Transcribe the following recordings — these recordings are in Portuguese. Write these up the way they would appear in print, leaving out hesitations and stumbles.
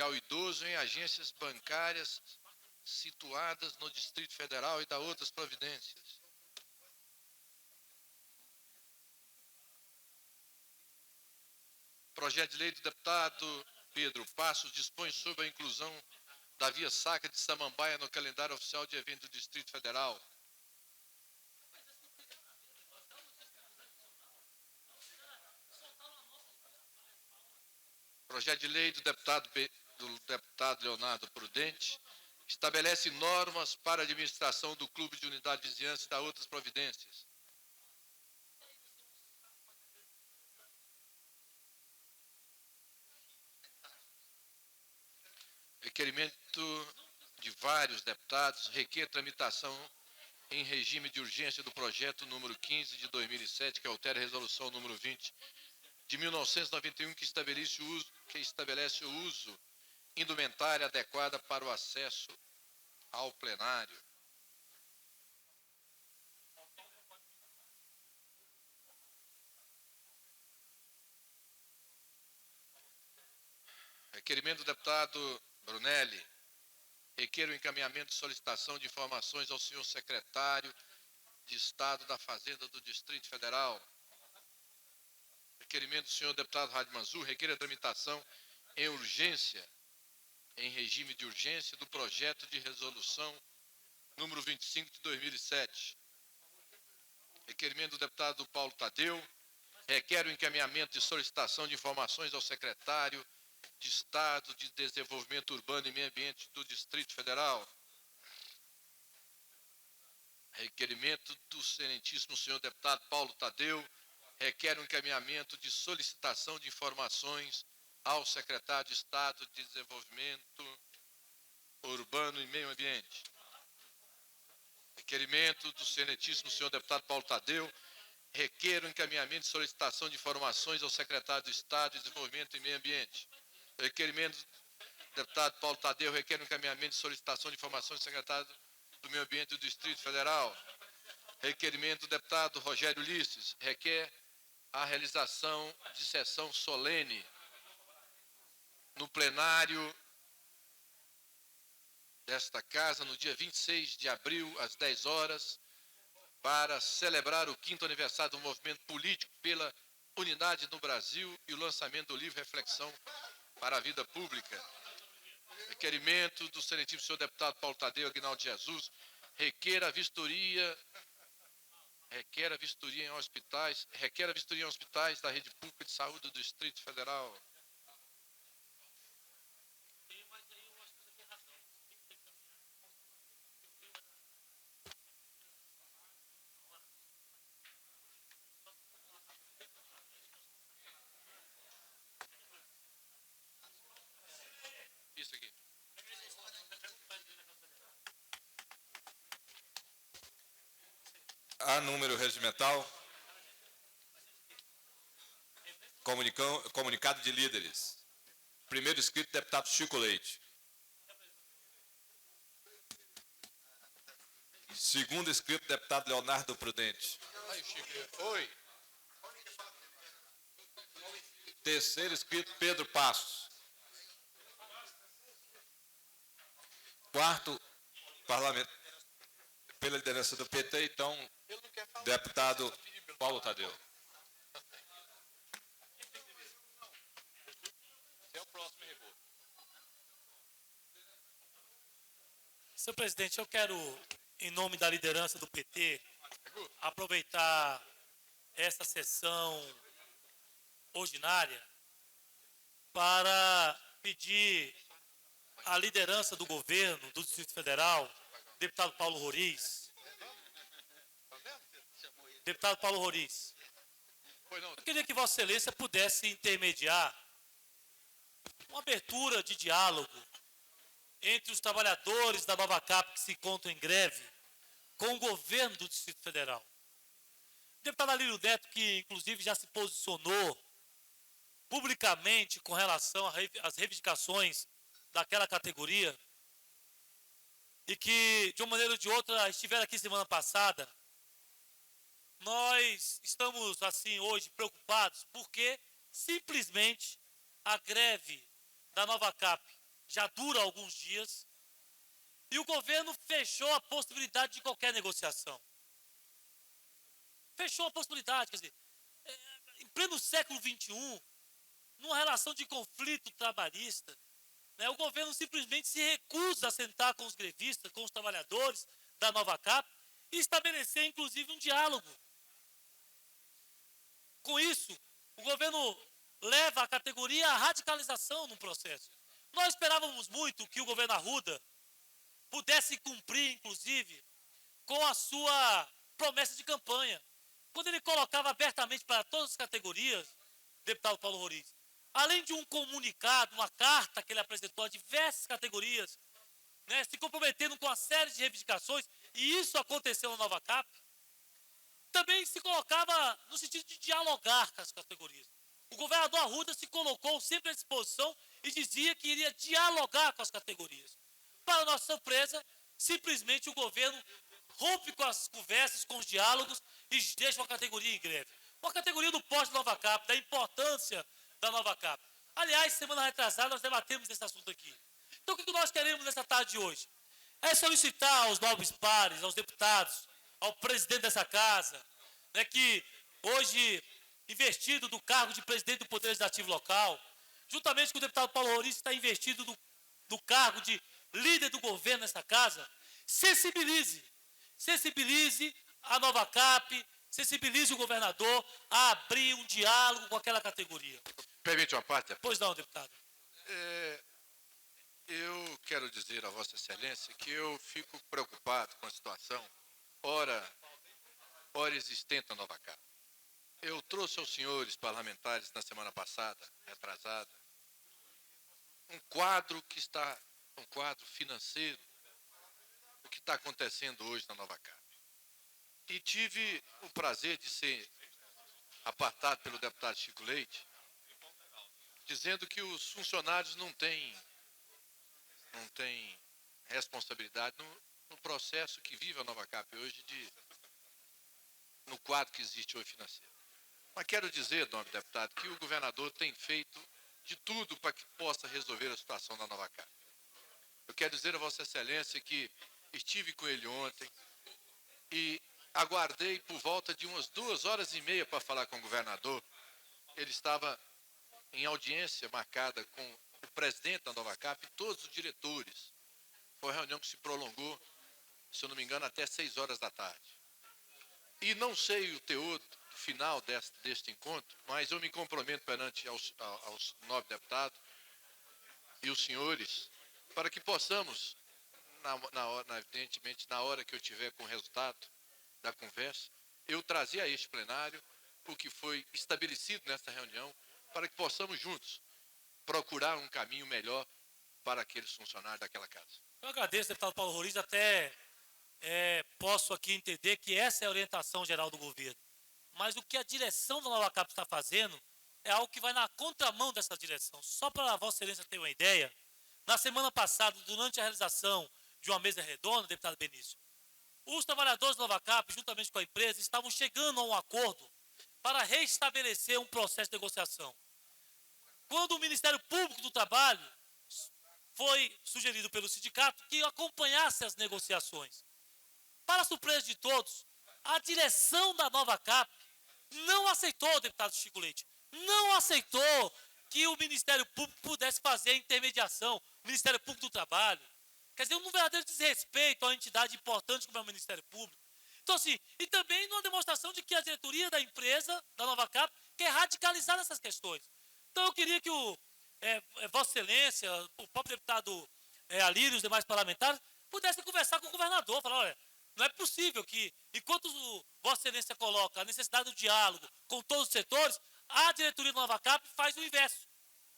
e ao idoso em agências bancárias situadas no Distrito Federal e da outras providências. Projeto de lei do deputado Pedro Passos dispõe sobre a inclusão da Via Sacra de Samambaia no calendário oficial de eventos do Distrito Federal. Projeto de lei do deputado Leonardo Prudente estabelece normas para a administração do Clube de Unidade de Vizinhança e da outras providências. Requerimento de vários deputados requer tramitação em regime de urgência do projeto número 15 de 2007, que altera a resolução número 20 de 1991, que estabelece o uso indumentária adequada para o acesso ao plenário. Requerimento do deputado Brunelli. Requer o encaminhamento de solicitação de informações ao senhor secretário de Estado da Fazenda do Distrito Federal. Requerimento do senhor deputado Rádio Manzur. Requer a tramitação em urgência, em regime de urgência, do projeto de resolução número 25 de 2007. Requerimento do deputado Paulo Tadeu. Requer o encaminhamento de solicitação de informações ao secretário de Estado de Desenvolvimento Urbano e Meio Ambiente do Distrito Federal. Requerimento do excelentíssimo senhor deputado Paulo Tadeu. Requer um encaminhamento de solicitação de informações ao secretário de Estado de Desenvolvimento Urbano e Meio Ambiente. Requerimento do excelentíssimo senhor deputado Paulo Tadeu. Requer o encaminhamento de solicitação de informações ao secretário de Estado de Desenvolvimento e Meio Ambiente. Requerimento do deputado Paulo Tadeu. Requer o encaminhamento de solicitação de informações ao secretário do Meio Ambiente do Distrito Federal. Requerimento do deputado Rogério Ulisses. Requer a realização de sessão solene no plenário desta casa no dia 26 de abril, às 10 horas, para celebrar o 5º aniversário do movimento político pela unidade no Brasil e o lançamento do livro Reflexão para a Vida Pública. Requerimento do excelentíssimo senhor deputado Paulo Tadeu Aguinaldo Jesus. Requer a vistoria em hospitais da rede pública de saúde do Distrito Federal. Isso aqui. A número regimental. Comunicado de líderes. Primeiro inscrito, deputado Chico Leite. Segundo inscrito, deputado Leonardo Prudente. Aí, Chico. Oi. Terceiro inscrito, Pedro Passos. Quarto, parlamento, pela liderança do PT, então, deputado Paulo Tadeu. É o próximo recuo. Senhor presidente, eu quero, em nome da liderança do PT, aproveitar essa sessão ordinária para pedir à liderança do governo do Distrito Federal, deputado Paulo Roriz. Deputado Paulo Roriz, eu queria que Vossa Excelência pudesse intermediar uma abertura de diálogo entre os trabalhadores da Nova Cap que se encontram em greve com o governo do Distrito Federal. O deputado Alírio Neto, que inclusive já se posicionou publicamente com relação às reivindicações daquela categoria e que, de uma maneira ou de outra, estiveram aqui semana passada, nós estamos, assim, hoje preocupados porque simplesmente a greve da Nova Cap já dura alguns dias, e o governo fechou a possibilidade de qualquer negociação. Fechou a possibilidade, quer dizer, em pleno século XXI, numa relação de conflito trabalhista, né, o governo simplesmente se recusa a sentar com os grevistas, com os trabalhadores da Nova Cap e estabelecer, inclusive, um diálogo. Com isso, o governo leva a categoria à radicalização no processo. Nós esperávamos muito que o governo Arruda pudesse cumprir, inclusive, com a sua promessa de campanha, quando ele colocava abertamente para todas as categorias, deputado Paulo Roriz, além de um comunicado, uma carta que ele apresentou a diversas categorias, né, se comprometendo com uma série de reivindicações, e isso aconteceu na Nova Cap, também se colocava no sentido de dialogar com as categorias. O governador Arruda se colocou sempre à disposição e dizia que iria dialogar com as categorias. Para nossa surpresa, simplesmente o governo rompe com as conversas, com os diálogos e deixa uma categoria em greve. Uma categoria do porte da Nova Cap, da importância da Nova Cap. Aliás, semana retrasada nós debatemos esse assunto aqui. Então o que nós queremos nessa tarde de hoje? É solicitar aos nobres pares, aos deputados, ao presidente dessa casa, né, que hoje, investido do cargo de presidente do Poder Legislativo Local, juntamente com o deputado Paulo Roriz, está investido do cargo de líder do governo nessa casa, sensibilize a Nova Cap, sensibilize o governador a abrir um diálogo com aquela categoria. Permite uma parte? Pois não, deputado. Eu quero dizer a Vossa Excelência que eu fico preocupado com a situação, ora existente na Nova Cap. Eu trouxe aos senhores parlamentares na semana passada, retrasada, um quadro financeiro do que está acontecendo hoje na Nova Cap. E tive o prazer de ser apartado pelo deputado Chico Leite, dizendo que os funcionários não têm responsabilidade no processo que vive a Nova Cap hoje, no quadro que existe hoje financeiro. Mas quero dizer, nobre deputado, que o governador tem feito de tudo para que possa resolver a situação da Nova Cap. Eu quero dizer a Vossa Excelência que estive com ele ontem e aguardei por volta de umas 2h30 para falar com o governador. Ele estava em audiência marcada com o presidente da Nova Cap e todos os diretores. Foi uma reunião que se prolongou, se eu não me engano, até 6 horas da tarde. E não sei o teor final deste encontro, mas eu me comprometo perante aos nobres deputados e os senhores, para que possamos, evidentemente, na hora que eu tiver com o resultado da conversa, eu trazer a este plenário o que foi estabelecido nesta reunião, para que possamos juntos procurar um caminho melhor para aqueles funcionários daquela casa. Eu agradeço, deputado Paulo Roriz, até posso aqui entender que essa é a orientação geral do governo. Mas o que a direção da Nova Cap está fazendo é algo que vai na contramão dessa direção. Só para a Vossa Excelência ter uma ideia, na semana passada, durante a realização de uma mesa redonda, deputado Benício, os trabalhadores da Nova Cap, juntamente com a empresa, estavam chegando a um acordo para restabelecer um processo de negociação. Quando o Ministério Público do Trabalho foi sugerido pelo sindicato que acompanhasse as negociações. Para a surpresa de todos, a direção da Nova Cap não aceitou, deputado Chico Leite, não aceitou que o Ministério Público pudesse fazer a intermediação, o Ministério Público do Trabalho. Quer dizer, um verdadeiro desrespeito a uma entidade importante como é o Ministério Público. Então, assim, e também numa demonstração de que a diretoria da empresa, da Nova Cap, quer radicalizar essas questões. Então, eu queria que Vossa Excelência, o próprio deputado Alírio e os demais parlamentares pudessem conversar com o governador, falar, olha, não é possível que, enquanto Vossa Excelência coloca a necessidade do diálogo com todos os setores, a diretoria da Nova Cap faz o inverso.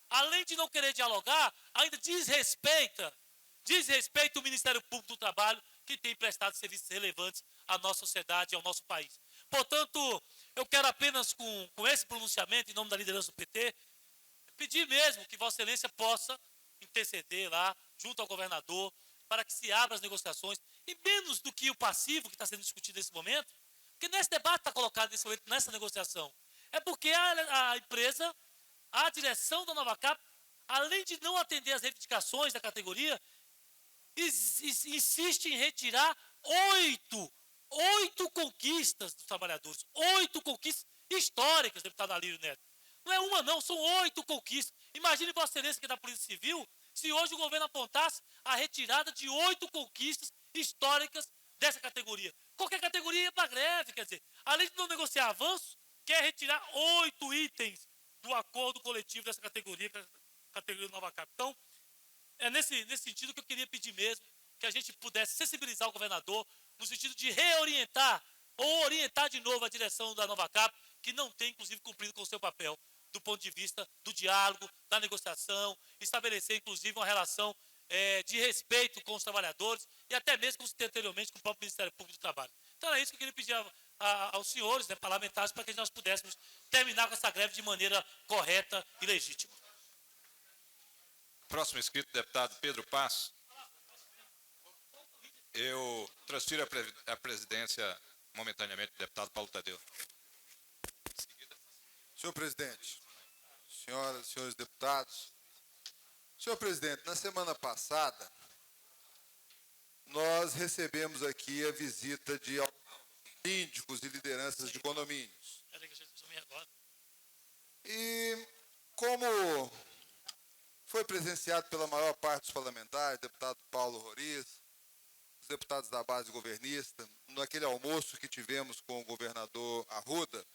Além de não querer dialogar, ainda desrespeita o Ministério Público do Trabalho, que tem prestado serviços relevantes à nossa sociedade e ao nosso país. Portanto, eu quero apenas, com esse pronunciamento, em nome da liderança do PT, pedir mesmo que Vossa Excelência possa interceder lá, junto ao governador, para que se abra as negociações, e menos do que o passivo que está sendo discutido nesse momento, porque nesse debate está colocado nesse momento, nessa negociação, é porque a empresa, a direção da Nova Cap, além de não atender às reivindicações da categoria, insiste em retirar oito conquistas dos trabalhadores, 8 conquistas históricas, deputado Alírio Neto. Não é uma não, são 8 conquistas. Imagine Vossa Excelência que é da Polícia Civil, se hoje o governo apontasse a retirada de 8 conquistas históricas dessa categoria. Qualquer categoria ia para greve, quer dizer, além de não negociar avanço, quer retirar 8 itens do acordo coletivo dessa categoria, que é a categoria do Nova Cap. Então, é nesse sentido que eu queria pedir mesmo, que a gente pudesse sensibilizar o governador, no sentido de reorientar, ou orientar de novo a direção da Nova Cap, que não tem, inclusive, cumprido com o seu papel, do ponto de vista do diálogo, da negociação, estabelecer, inclusive, uma relação de respeito com os trabalhadores e até mesmo, como citei anteriormente, com o próprio Ministério Público do Trabalho. Então, é isso que eu queria pedir aos senhores, parlamentares, para que nós pudéssemos terminar com essa greve de maneira correta e legítima. Próximo inscrito, deputado Pedro Passo. Eu transfiro a presidência momentaneamente do deputado Paulo Tadeu. Senhor presidente, senhoras e senhores deputados, senhor presidente, na semana passada, nós recebemos aqui a visita de síndicos e lideranças de condomínios. E como foi presenciado pela maior parte dos parlamentares, deputado Paulo Roriz, os deputados da base governista, naquele almoço que tivemos com o governador Arruda,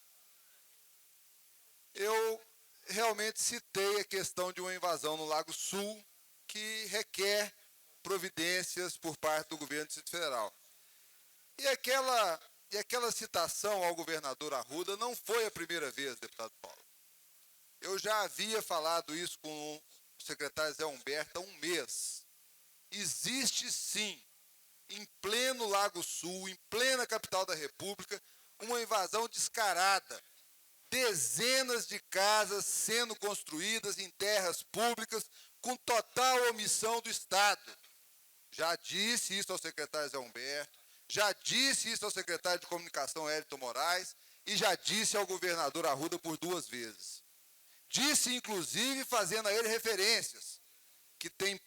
eu realmente citei a questão de uma invasão no Lago Sul, que requer providências por parte do governo do Distrito Federal. E aquela citação ao governador Arruda não foi a primeira vez, deputado Paulo. Eu já havia falado isso com o secretário Zé Humberto há um mês. Existe, sim, em pleno Lago Sul, em plena capital da República, uma invasão descarada. Dezenas de casas sendo construídas em terras públicas com total omissão do Estado. Já disse isso ao secretário Zé Humberto, já disse isso ao secretário de Comunicação, Hélito Moraes, e já disse ao governador Arruda por 2 vezes. Disse, inclusive, fazendo a ele referências, que tem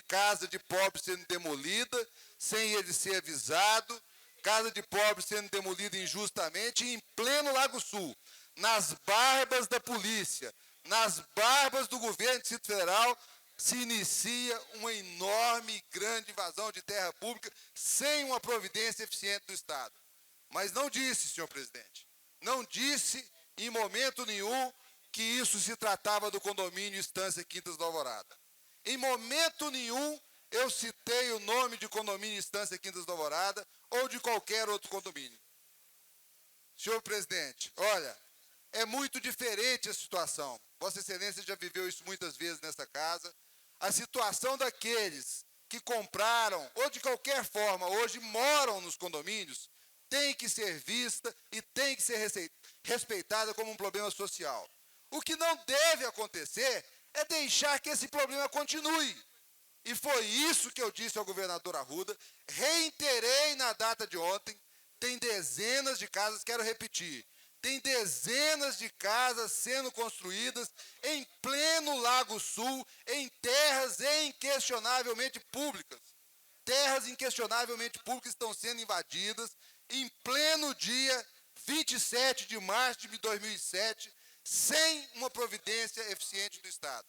casa de pobre sendo demolida, sem ele ser avisado, casa de pobre sendo demolida injustamente, e em pleno Lago Sul, nas barbas da polícia, nas barbas do governo do Distrito Federal, se inicia uma enorme e grande invasão de terra pública sem uma providência eficiente do Estado. Mas não disse, senhor presidente, não disse em momento nenhum que isso se tratava do condomínio Estância Quintas do Alvorada. Em momento nenhum eu citei o nome de condomínio Estância Quintas do Alvorada ou de qualquer outro condomínio. Senhor presidente, olha, é muito diferente a situação. Vossa Excelência já viveu isso muitas vezes nessa casa. A situação daqueles que compraram, ou de qualquer forma, hoje moram nos condomínios, tem que ser vista e tem que ser respeitada como um problema social. O que não deve acontecer é deixar que esse problema continue. E foi isso que eu disse ao governador Arruda, reiterei na data de ontem, tem dezenas de casas, quero repetir, tem dezenas de casas sendo construídas em pleno Lago Sul, em terras inquestionavelmente públicas. Terras inquestionavelmente públicas estão sendo invadidas em pleno dia 27 de março de 2007, sem uma providência eficiente do Estado.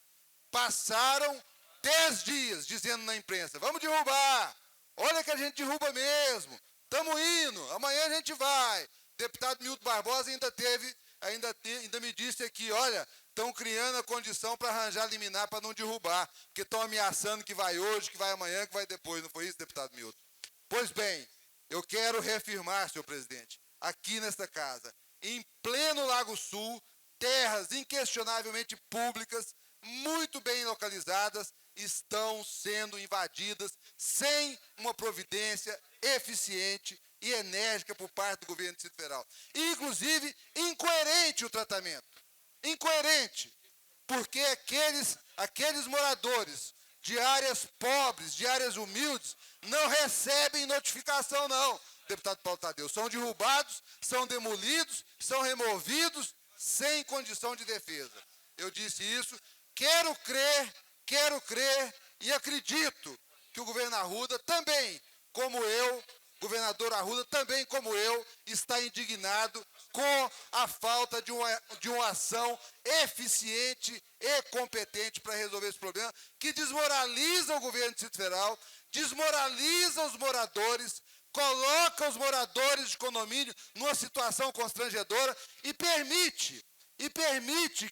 Passaram 10 dias dizendo na imprensa, vamos derrubar, olha que a gente derruba mesmo, estamos indo, amanhã a gente vai. Deputado Milton Barbosa ainda me disse aqui, olha, estão criando a condição para arranjar liminar para não derrubar, porque estão ameaçando que vai hoje, que vai amanhã, que vai depois. Não foi isso, deputado Milton? Pois bem, eu quero reafirmar, senhor presidente, aqui nesta casa, em pleno Lago Sul, terras inquestionavelmente públicas, muito bem localizadas, estão sendo invadidas sem uma providência eficiente e enérgica por parte do governo do Distrito Federal. E, inclusive, incoerente o tratamento. Incoerente. Porque aqueles moradores de áreas pobres, de áreas humildes, não recebem notificação, não, deputado Paulo Tadeu. São derrubados, são demolidos, são removidos sem condição de defesa. Eu disse isso, Quero crer e acredito que o governador Arruda também, como eu, governador Arruda também, como eu, está indignado com a falta de uma ação eficiente e competente para resolver esse problema, que desmoraliza o governo do Distrito Federal, desmoraliza os moradores, coloca os moradores de condomínio numa situação constrangedora e permite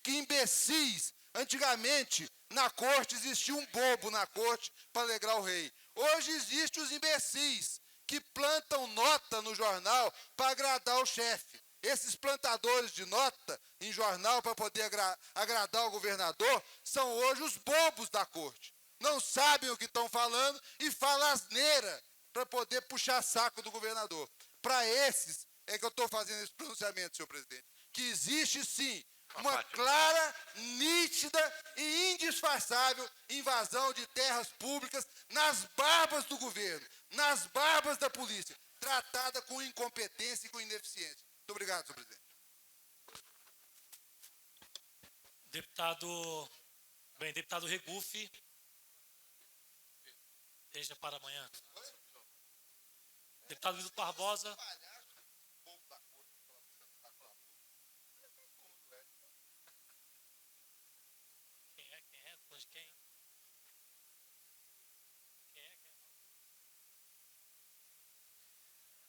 que imbecis, antigamente, na corte, existia um bobo na corte para alegrar o rei. Hoje existem os imbecis que plantam nota no jornal para agradar o chefe. Esses plantadores de nota em jornal para poder agradar o governador são hoje os bobos da corte. Não sabem o que estão falando e falam asneira para poder puxar saco do governador. Para esses é que eu estou fazendo esse pronunciamento, senhor presidente. Que existe, sim, uma clara, nítida e indisfarçável invasão de terras públicas nas barbas do governo, nas barbas da polícia, tratada com incompetência e com ineficiência. Muito obrigado, senhor presidente. Deputado Regufe, deixa para amanhã. Deputado Milton Barbosa.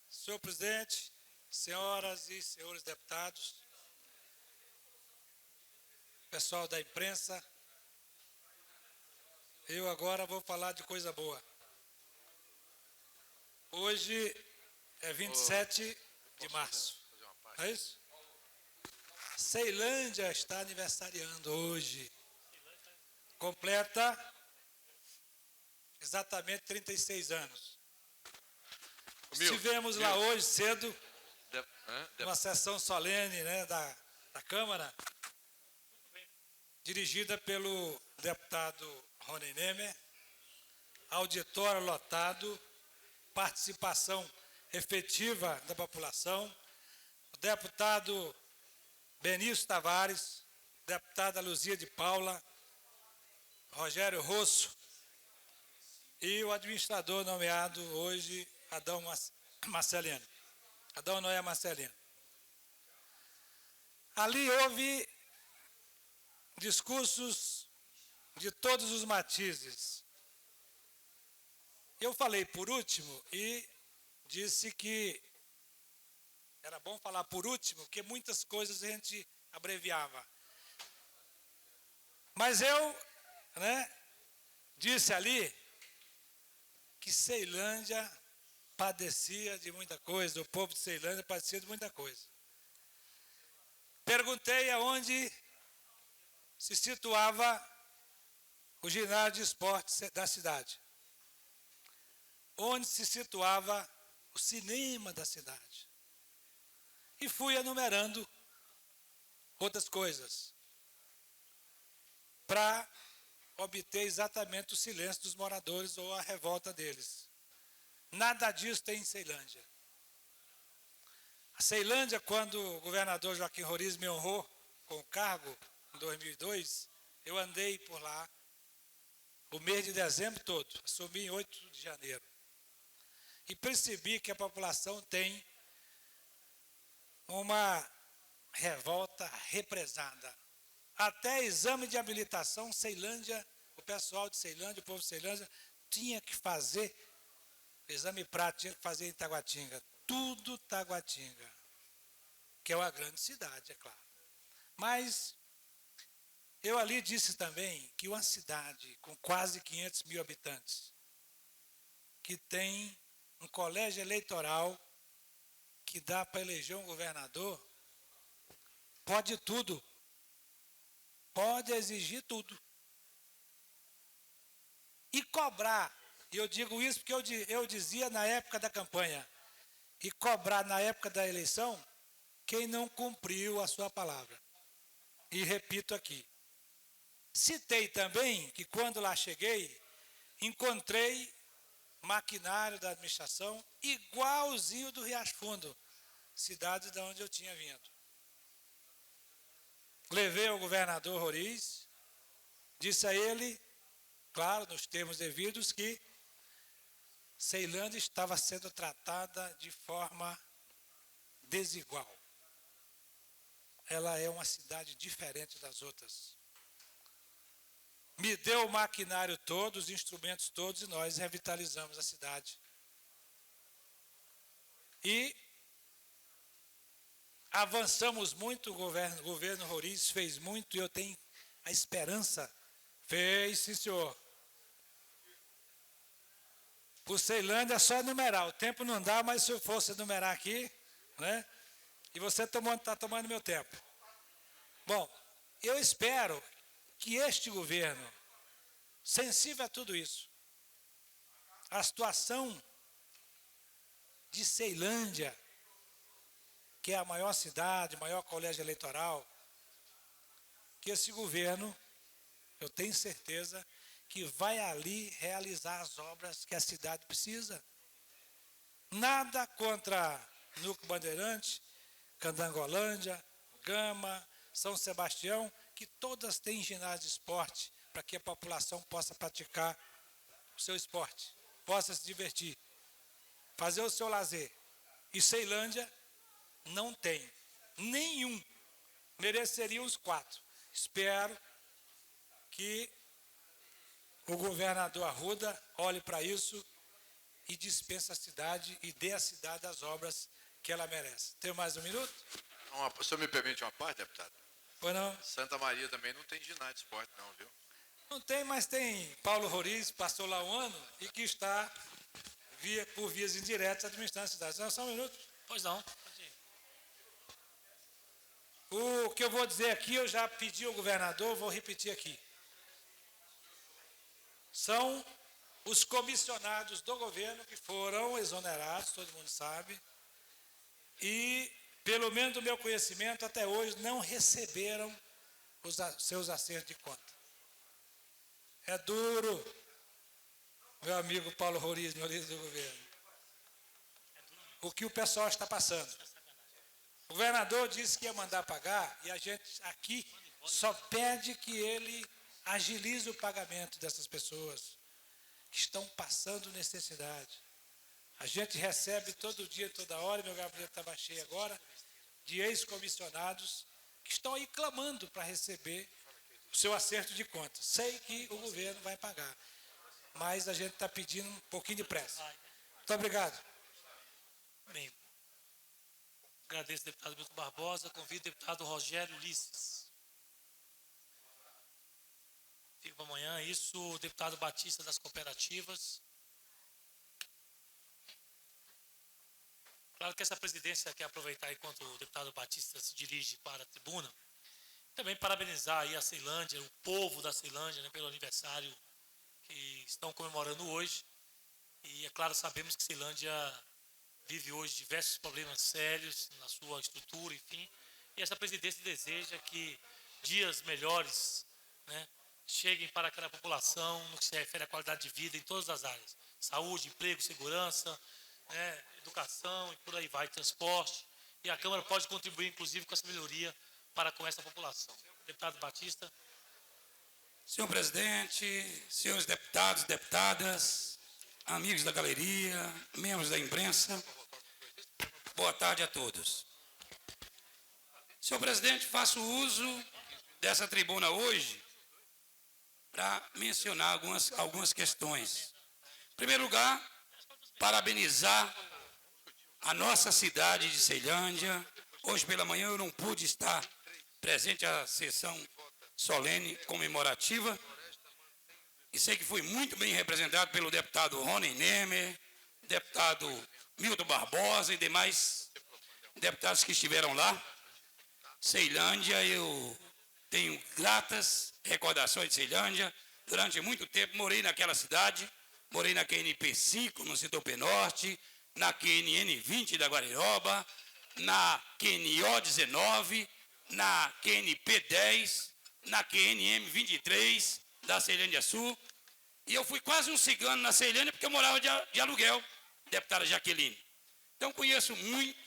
Senhor presidente, senhoras e senhores deputados, pessoal da imprensa, eu agora vou falar de coisa boa. Hoje é 27 de março, não é isso? Ceilândia está aniversariando hoje. Completa exatamente 36 anos. Estivemos lá hoje cedo, uma sessão solene, né, da Câmara, dirigida pelo deputado Rony Nemer, auditório lotado, participação efetiva da população, o deputado Benício Tavares, deputada Luzia de Paula, Rogério Rosso e o administrador nomeado hoje, Adão Noé Marcelino. Ali houve discursos de todos os matizes. Eu falei por último e disse que era bom falar por último, porque muitas coisas a gente abreviava. Mas eu, disse ali que Ceilândia padecia de muita coisa, o povo de Ceilândia padecia de muita coisa. Perguntei aonde se situava o ginásio de esportes da cidade, onde se situava o cinema da cidade. E fui enumerando outras coisas para obter exatamente o silêncio dos moradores ou a revolta deles. Nada disso tem em Ceilândia. A Ceilândia, quando o governador Joaquim Roriz me honrou com o cargo, em 2002, eu andei por lá o mês de dezembro todo, assumi em 8 de janeiro. E percebi que a população tem uma revolta represada. Até exame de habilitação, Ceilândia, o pessoal de Ceilândia, o povo de Ceilândia, tinha que fazer exame prático, tinha que fazer em Taguatinga. Tudo Taguatinga, que é uma grande cidade, é claro. Mas eu ali disse também que uma cidade com quase 500 mil habitantes, que tem um colégio eleitoral que dá para eleger um governador, pode tudo, pode exigir tudo. E cobrar, e eu digo isso porque eu dizia na época da campanha, e cobrar na época da eleição quem não cumpriu a sua palavra. E repito aqui, citei também que quando lá cheguei, encontrei maquinário da administração igualzinho do Riacho Fundo, cidade de onde eu tinha vindo. Levei ao governador Roriz Disse a ele, claro, nos termos devidos, que Ceilândia estava sendo tratada de forma desigual. Ela é uma cidade diferente das outras. Me deu o maquinário todo, os instrumentos todos, e nós revitalizamos a cidade. E avançamos muito, o governo Roriz fez muito, e eu tenho a esperança. Fez, sim, senhor. Por Ceilândia é só numerar. O tempo não dá, mas se eu fosse numerar aqui, né? E você está tomando meu tempo. Bom, eu espero que este governo, sensível a tudo isso, a situação de Ceilândia, que é a maior cidade, maior colégio eleitoral, que esse governo, eu tenho certeza, que vai ali realizar as obras que a cidade precisa. Nada contra Núcleo Bandeirante, Candangolândia, Gama, São Sebastião, que todas têm ginásio de esporte, para que a população possa praticar o seu esporte, possa se divertir, fazer o seu lazer. E Ceilândia não tem nenhum, mereceria os 4. Espero que o governador Arruda olhe para isso e dispense a cidade e dê à cidade as obras que ela merece. Tem mais um minuto? O senhor me permite uma parte, deputado? Ou não? Santa Maria também não tem ginásio de esporte, não, viu? Não tem, mas tem Paulo Roriz, passou lá um ano e que está por vias indiretas administrando a cidade. Não, só um minuto. Pois não. O que eu vou dizer aqui, eu já pedi ao governador, vou repetir aqui. São os comissionados do governo que foram exonerados, todo mundo sabe, e, pelo menos do meu conhecimento, até hoje não receberam os seus acertos de conta. É duro, meu amigo Paulo Roriz, meu líder do governo, o que o pessoal está passando. O governador disse que ia mandar pagar, e a gente aqui só pede que ele agilize o pagamento dessas pessoas que estão passando necessidade. A gente recebe todo dia, toda hora, meu gabinete estava cheio agora, de ex-comissionados que estão aí clamando para receber o seu acerto de contas. Sei que o governo vai pagar, mas a gente está pedindo um pouquinho de pressa. Muito obrigado. Bem, agradeço ao deputado Milton Barbosa, convido o deputado Rogério Ulisses. Fica para amanhã, isso, o deputado Batista das Cooperativas. Claro que essa presidência quer aproveitar enquanto o deputado Batista se dirige para a tribuna, também parabenizar aí a Ceilândia, o povo da Ceilândia, né, pelo aniversário que estão comemorando hoje. E, é claro, sabemos que Ceilândia vive hoje diversos problemas sérios na sua estrutura, enfim. E essa presidência deseja que dias melhores, né, cheguem para aquela população no que se refere à qualidade de vida em todas as áreas. Saúde, emprego, segurança, né, educação e por aí vai, transporte. E a Câmara pode contribuir, inclusive, com essa melhoria para com essa população. Deputado Batista. Senhor presidente, senhores deputados, deputadas, amigos da galeria, membros da imprensa, boa tarde a todos. Senhor presidente, faço uso dessa tribuna hoje para mencionar algumas questões. Em primeiro lugar, parabenizar a nossa cidade de Ceilândia. Hoje pela manhã eu não pude estar presente à sessão solene comemorativa e sei que fui muito bem representado pelo deputado Rony Nemer, deputado Milton Barbosa e demais deputados que estiveram lá. Ceilândia, eu tenho gratas recordações de Ceilândia. Durante muito tempo morei naquela cidade, morei na QNP 5, no setor P-Norte, na QNN 20 da Guariroba, na QNO 19, na QNP 10, na QNM 23 da Ceilândia Sul. E eu fui quase um cigano na Ceilândia porque eu morava de aluguel, deputada Jaqueline. Então conheço muito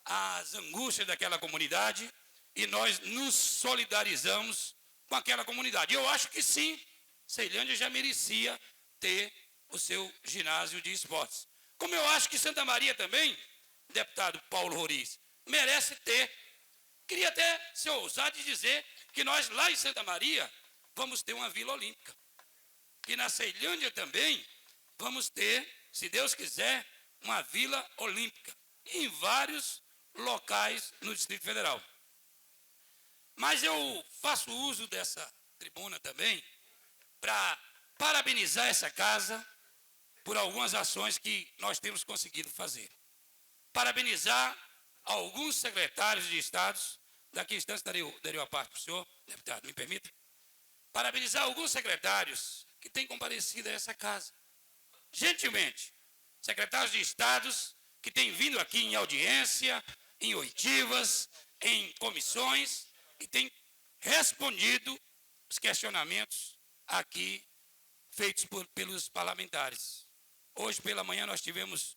as angústias daquela comunidade e nós nos solidarizamos com aquela comunidade. Eu acho que sim, Ceilândia já merecia ter o seu ginásio de esportes. Como eu acho que Santa Maria também, deputado Paulo Roriz, merece ter. Queria até ser ousado de dizer que nós lá em Santa Maria vamos ter uma Vila Olímpica. Que na Ceilândia também vamos ter, se Deus quiser, uma Vila Olímpica. Em vários locais no Distrito Federal. Mas eu faço uso dessa tribuna também para parabenizar essa casa por algumas ações que nós temos conseguido fazer. Parabenizar alguns secretários de estados, daqui a instantes darei a parte para o senhor, deputado, me permita. Parabenizar alguns secretários que têm comparecido a essa casa. Gentilmente, secretários de estados que têm vindo aqui em audiência, em oitivas, em comissões, e têm respondido os questionamentos aqui feitos pelos parlamentares. Hoje pela manhã nós tivemos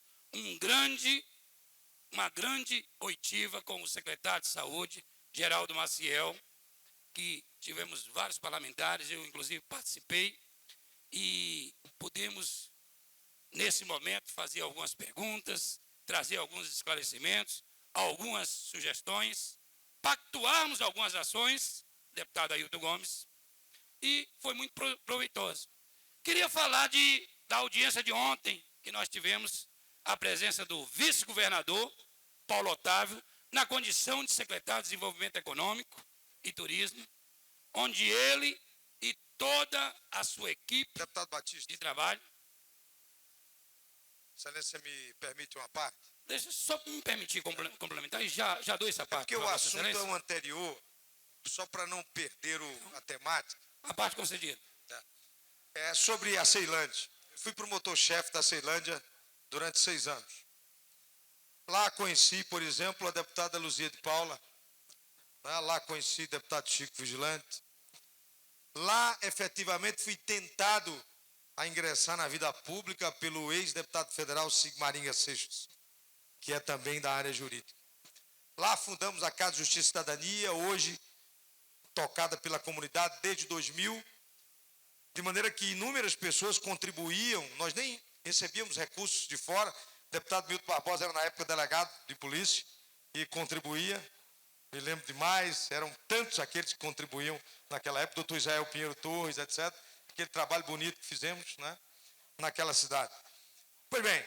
uma grande oitiva com o secretário de Saúde, Geraldo Maciel, que tivemos vários parlamentares, eu inclusive participei, e pudemos, nesse momento, fazer algumas perguntas, trazer alguns esclarecimentos, algumas sugestões, pactuarmos algumas ações, deputado Ailton Gomes, e foi muito proveitoso. Queria falar da audiência de ontem, que nós tivemos a presença do vice-governador, Paulo Otávio, na condição de secretário de Desenvolvimento Econômico e Turismo, onde ele e toda a sua equipe Deputado Batista, de trabalho... Excelência, me permite uma parte? Deixa só me permitir complementar e já dou essa parte. Porque o assunto é o anterior, só para não perder a temática. A parte concedida. É sobre a Ceilândia. Eu fui promotor-chefe da Ceilândia durante 6 anos. Lá conheci, por exemplo, a deputada Luzia de Paula. Lá conheci o deputado Chico Vigilante. Lá, efetivamente, fui tentado a ingressar na vida pública pelo ex-deputado federal Sigmaringa Seixas, que é também da área jurídica. Lá fundamos a Casa de Justiça e Cidadania, hoje tocada pela comunidade desde 2000, de maneira que inúmeras pessoas contribuíam, nós nem recebíamos recursos de fora. O deputado Milton Barbosa era na época delegado de polícia e contribuía, me lembro demais, eram tantos aqueles que contribuíam naquela época, doutor Israel Pinheiro Torres, etc., aquele trabalho bonito que fizemos, né, naquela cidade. Pois bem,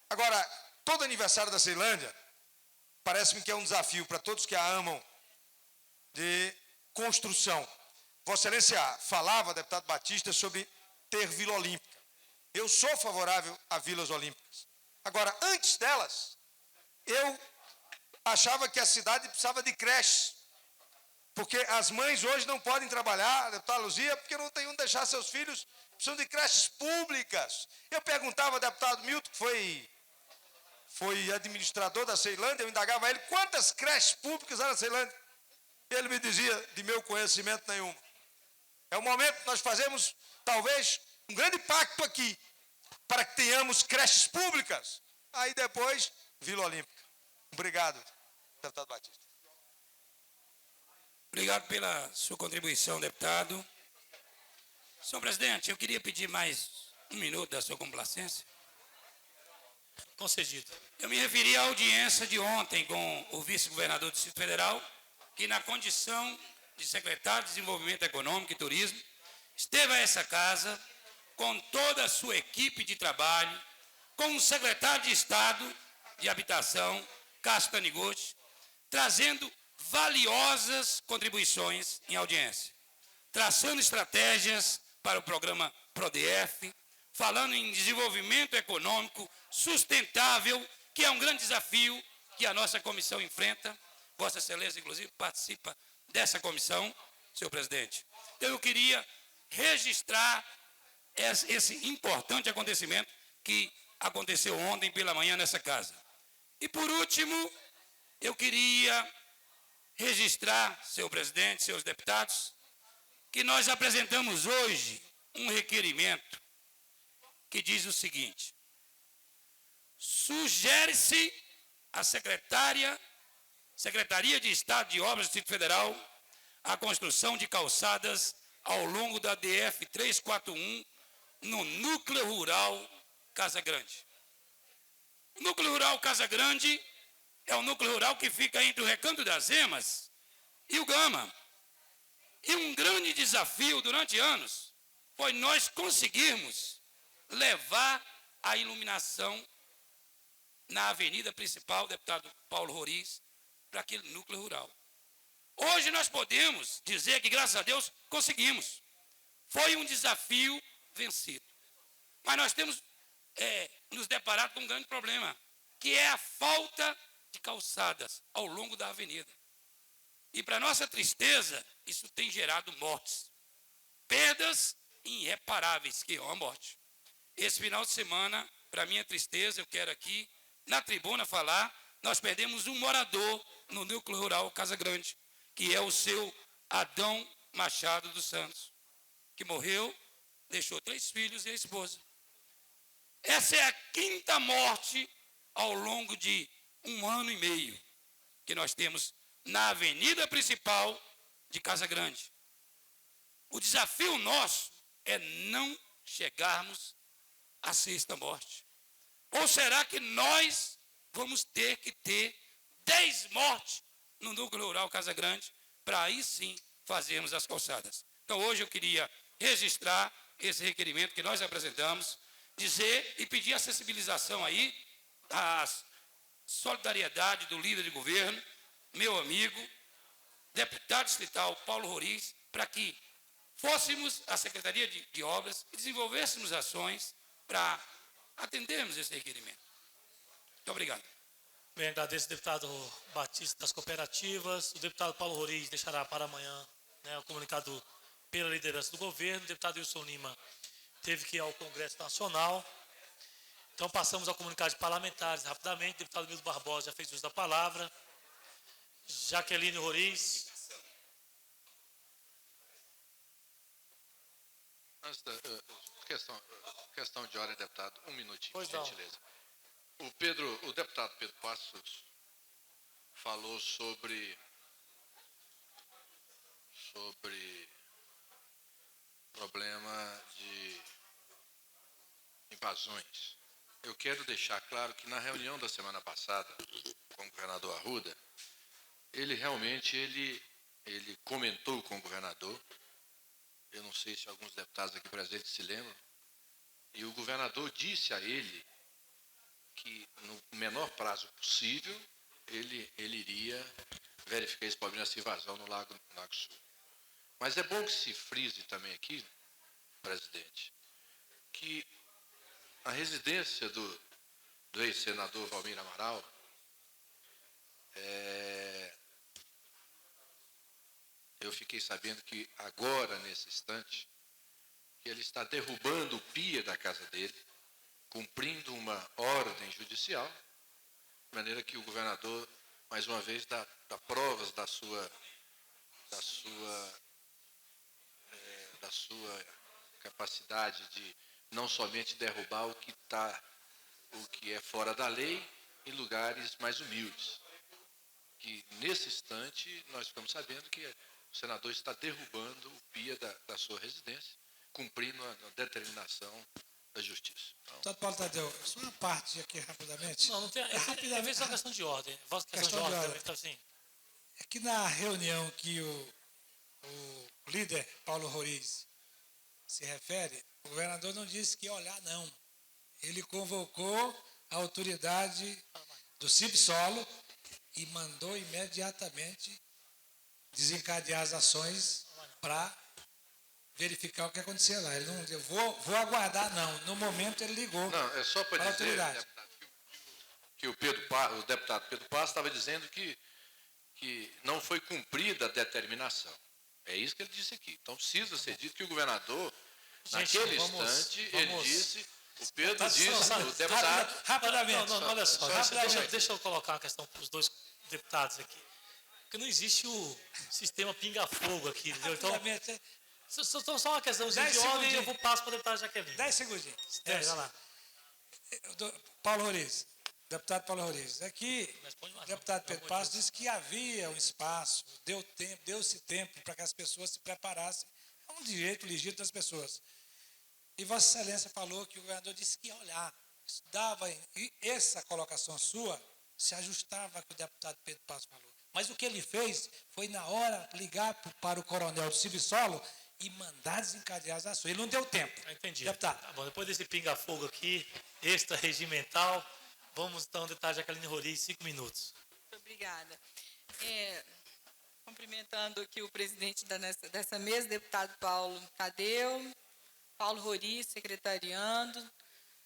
agora, todo aniversário da Ceilândia, parece-me que é um desafio para todos que a amam, de construção. Vossa Excelência falava, deputado Batista, sobre ter Vila Olímpica. Eu sou favorável a Vilas Olímpicas. Agora, antes delas, eu achava que a cidade precisava de creches, porque as mães hoje não podem trabalhar, deputada Luzia, porque não tem onde deixar seus filhos, precisam de creches públicas. Eu perguntava ao deputado Milton, que foi administrador da Ceilândia, eu indagava ele quantas creches públicas há na Ceilândia. Ele me dizia, de meu conhecimento nenhum. É o momento que nós fazemos, talvez, um grande pacto aqui, para que tenhamos creches públicas. Aí depois, Vila Olímpica. Obrigado, deputado Batista. Obrigado pela sua contribuição, deputado. Senhor presidente, eu queria pedir mais 1 minuto da sua complacência. Concedido. Eu me referi à audiência de ontem com o vice-governador do Distrito Federal, que na condição de secretário de Desenvolvimento Econômico e Turismo, esteve a essa casa com toda a sua equipe de trabalho, com o secretário de Estado de Habitação, Cássio Taniguchi, trazendo valiosas contribuições em audiência, traçando estratégias para o programa PRODEF, falando em desenvolvimento econômico sustentável, que é um grande desafio que a nossa comissão enfrenta. Vossa Excelência, inclusive, participa dessa comissão, senhor presidente. Então, eu queria registrar esse importante acontecimento que aconteceu ontem pela manhã nessa casa. E, por último, eu queria registrar, senhor presidente, senhores deputados, que nós apresentamos hoje um requerimento que diz o seguinte: sugere-se à Secretaria de Estado de Obras do Distrito Federal a construção de calçadas ao longo da DF 341 no núcleo rural Casa Grande. O núcleo rural Casa Grande é o núcleo rural que fica entre o Recanto das Emas e o Gama. E um grande desafio durante anos foi nós conseguirmos levar a iluminação na avenida principal, deputado Paulo Roriz, para aquele núcleo rural. Hoje nós podemos dizer que, graças a Deus, conseguimos. Foi um desafio vencido. Mas nós temos nos deparado com um grande problema, que é a falta de calçadas ao longo da avenida. E, para nossa tristeza, isso tem gerado mortes. Perdas irreparáveis, que é uma morte. Esse final de semana, para minha tristeza, eu quero aqui, na tribuna, falar, nós perdemos um morador no núcleo rural Casa Grande, que é o seu Adão Machado dos Santos, que morreu, deixou 3 filhos e a esposa. Essa é a 5ª morte ao longo de 1 ano e meio que nós temos na avenida principal de Casa Grande. O desafio nosso é não chegarmos à 6ª morte. Ou será que nós vamos ter que ter 10 mortes no núcleo rural Casa Grande para aí sim fazermos as calçadas? Então hoje eu queria registrar esse requerimento que nós apresentamos, dizer e pedir a sensibilização aí, a solidariedade do líder de governo, meu amigo, deputado distrital Paulo Roriz, para que fôssemos à Secretaria de Obras e desenvolvêssemos ações para atendermos esse requerimento. Muito obrigado. Bem, agradeço ao deputado Batista das Cooperativas. O deputado Paulo Roriz deixará para amanhã, né, o comunicado pela liderança do governo. O deputado Wilson Lima teve que ir ao Congresso Nacional. Então, passamos ao comunicado de parlamentares rapidamente. O deputado Milton Barbosa já fez uso da palavra. Jaqueline Roriz. Antes da questão de ordem, deputado, um minutinho, Pois por não. gentileza. O deputado Pedro Passos falou sobre problema de invasões. Eu quero deixar claro que na reunião da semana passada com o governador Arruda, ele realmente ele comentou com o governador. Eu não sei se alguns deputados aqui presentes se lembram. E o governador disse a ele que no menor prazo possível ele iria verificar esse problema dessa invasão no Lago Sul. Mas é bom que se frise também aqui, presidente, que a residência do ex-senador Valmir Amaral eu fiquei sabendo que agora, nesse instante, ele está derrubando o pia da casa dele, cumprindo uma ordem judicial, de maneira que o governador, mais uma vez, dá provas da sua capacidade de não somente derrubar o que é fora da lei, em lugares mais humildes. Que nesse instante nós ficamos sabendo que o senador está derrubando o pia da sua residência, cumprindo a determinação da Justiça. Deputado Paulo Tadeu, só uma parte aqui rapidamente. Não tem. É só questão de ordem. Questão de ordem. Então, assim. É que na reunião que o líder Paulo Roriz se refere, o governador não disse que ia olhar, não. Ele convocou a autoridade do Cibsolo e mandou imediatamente desencadear as ações para verificar o que acontecia lá. Ele não disse, vou aguardar, não. No momento ele ligou. Não, é só para dizer, deputado, que o deputado Pedro Passos estava dizendo que não foi cumprida a determinação. É isso que ele disse aqui. Então precisa ser dito que o governador, naquele instante, ele disse, o Pedro disse, o deputado... Rapidamente. Não, olha só, deixa eu colocar uma questão para os dois deputados aqui. Porque não existe o sistema pinga-fogo aqui, entendeu? Então, só uma questão de ordem e eu passo para o deputado Jaqueline. 10 segundinhos. Vai lá. Paulo Roriz, Deputado Paulo Roriz, aqui o deputado Pedro Passos disse que havia um espaço, deu-se tempo para que as pessoas se preparassem. É um direito legítimo das pessoas. E Vossa Excelência falou que o governador disse que ia olhar. E essa colocação sua se ajustava ao que o deputado Pedro Passos falou. Mas o que ele fez foi, na hora, ligar para o coronel do Subsolo e mandar desencadear as ações. Ele não deu tempo. Entendi. Deputado. Tá bom, depois desse pinga-fogo aqui, extra-regimental, vamos então, deputada Jaqueline Roriz, 5 minutos. Muito obrigada. Cumprimentando aqui o presidente dessa mesa, deputado Paulo Tadeu, Paulo Roriz, secretariando,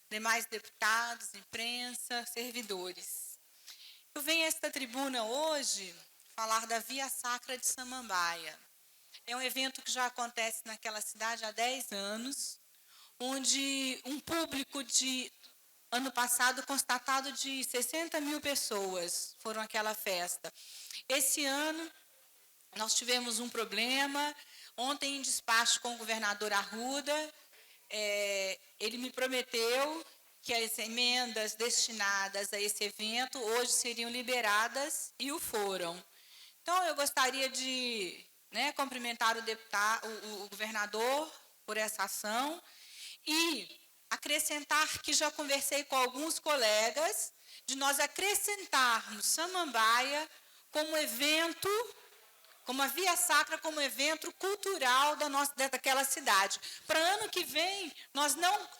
demais deputados, imprensa, servidores. Eu venho a esta tribuna hoje falar da Via Sacra de Samambaia. É um evento que já acontece naquela cidade há 10 anos, onde um público de ano passado constatado de 60 mil pessoas foram àquela festa. Esse ano nós tivemos um problema. Ontem, em despacho com o governador Arruda, ele me prometeu que as emendas destinadas a esse evento hoje seriam liberadas e o foram. Então, eu gostaria de cumprimentar o governador por essa ação e acrescentar que já conversei com alguns colegas de nós acrescentarmos Samambaia como evento, como a Via Sacra, como evento cultural daquela cidade. Para ano que vem, nós não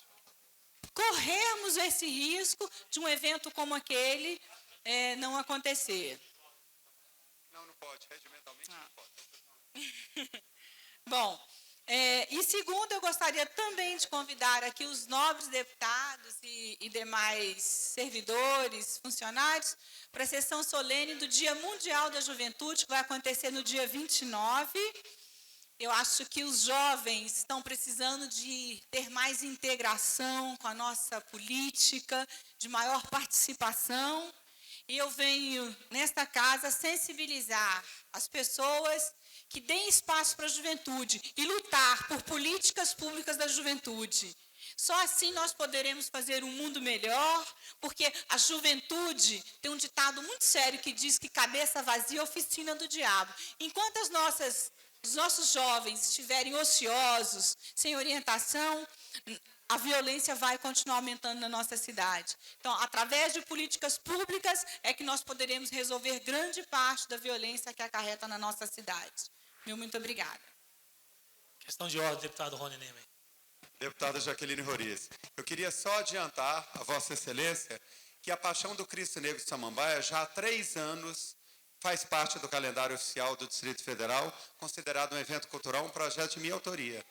corrermos esse risco de um evento como aquele não acontecer. Não pode, regimentalmente não pode. Bom, e segundo, eu gostaria também de convidar aqui os nobres deputados e demais servidores, funcionários, para a sessão solene do Dia Mundial da Juventude, que vai acontecer no dia 29. Eu acho que os jovens estão precisando de ter mais integração com a nossa política, de maior participação. E eu venho, nesta casa, sensibilizar as pessoas que deem espaço para a juventude e lutar por políticas públicas da juventude. Só assim nós poderemos fazer um mundo melhor, porque a juventude tem um ditado muito sério que diz que cabeça vazia é oficina do diabo. Enquanto os nossos jovens estiverem ociosos, sem orientação, a violência vai continuar aumentando na nossa cidade. Então, através de políticas públicas, é que nós poderemos resolver grande parte da violência que acarreta na nossa cidade. Muito obrigada. Questão de ordem, deputado Rony Neyman. Deputada Jaqueline Roriz, eu queria só adiantar a Vossa Excelência que a Paixão do Cristo Negro de Samambaia já há 3 anos faz parte do calendário oficial do Distrito Federal, considerado um evento cultural, um projeto de minha autoria.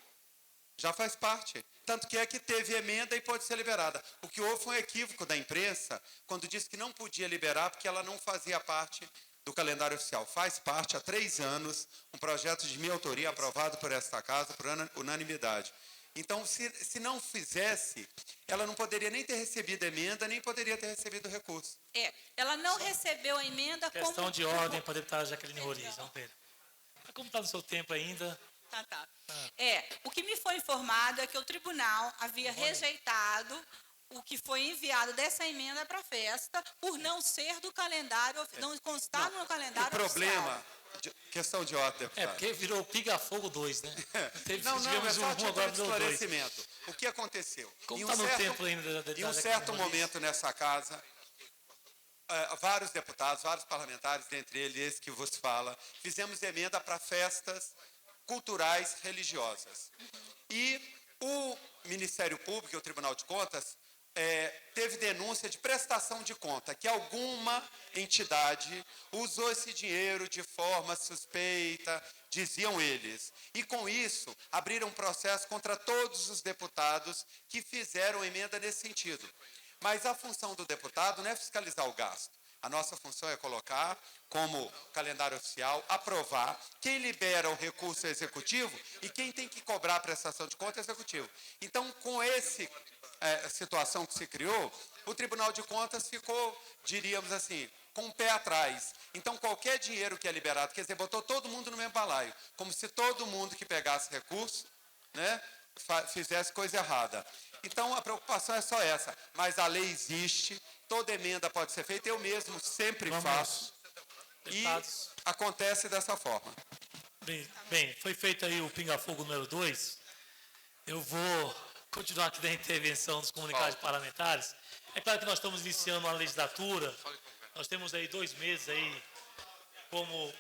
Já faz parte. Tanto que é que teve emenda e pode ser liberada. O que houve foi um equívoco da imprensa quando disse que não podia liberar porque ela não fazia parte do calendário oficial. Faz parte há 3 anos, um projeto de minha autoria aprovado por esta casa por unanimidade. Então, se não fizesse, ela não poderia nem ter recebido emenda, nem poderia ter recebido recurso. Ela não recebeu a emenda como... Questão de ordem para a deputada Jaqueline Roriz. Não, Pedro. Como está no seu tempo ainda... Tá. O que me foi informado é que o tribunal havia rejeitado o que foi enviado dessa emenda para a festa por não ser do calendário, não constar no calendário oficial. O problema, questão de ordem, deputado. Porque virou Piga-Fogo 2, né? Não, é só título de esclarecimento. O que aconteceu? Como está no tempo ainda da em um certo momento nessa casa, vários deputados, vários parlamentares, dentre eles esse que vos fala, fizemos emenda para festas culturais religiosas. E o Ministério Público e o Tribunal de Contas teve denúncia de prestação de conta, que alguma entidade usou esse dinheiro de forma suspeita, diziam eles. E com isso, abriram um processo contra todos os deputados que fizeram emenda nesse sentido. Mas a função do deputado não é fiscalizar o gasto. A nossa função é colocar como calendário oficial, aprovar. Quem libera o recurso é o executivo e quem tem que cobrar a prestação de conta é o executivo. Então, com essa situação que se criou, o Tribunal de Contas ficou, diríamos assim, com o pé atrás. Então, qualquer dinheiro que é liberado, quer dizer, botou todo mundo no mesmo balaio, como se todo mundo que pegasse recurso, fizesse coisa errada. Então, a preocupação é só essa, mas a lei existe, toda emenda pode ser feita, eu mesmo sempre Vamos, faço, deputados. e acontece dessa forma. Bem, foi feito aí o pinga-fogo número 2. Eu vou continuar aqui da intervenção dos comunicados parlamentares. É claro que nós estamos iniciando uma legislatura, nós temos aí 2 meses aí como,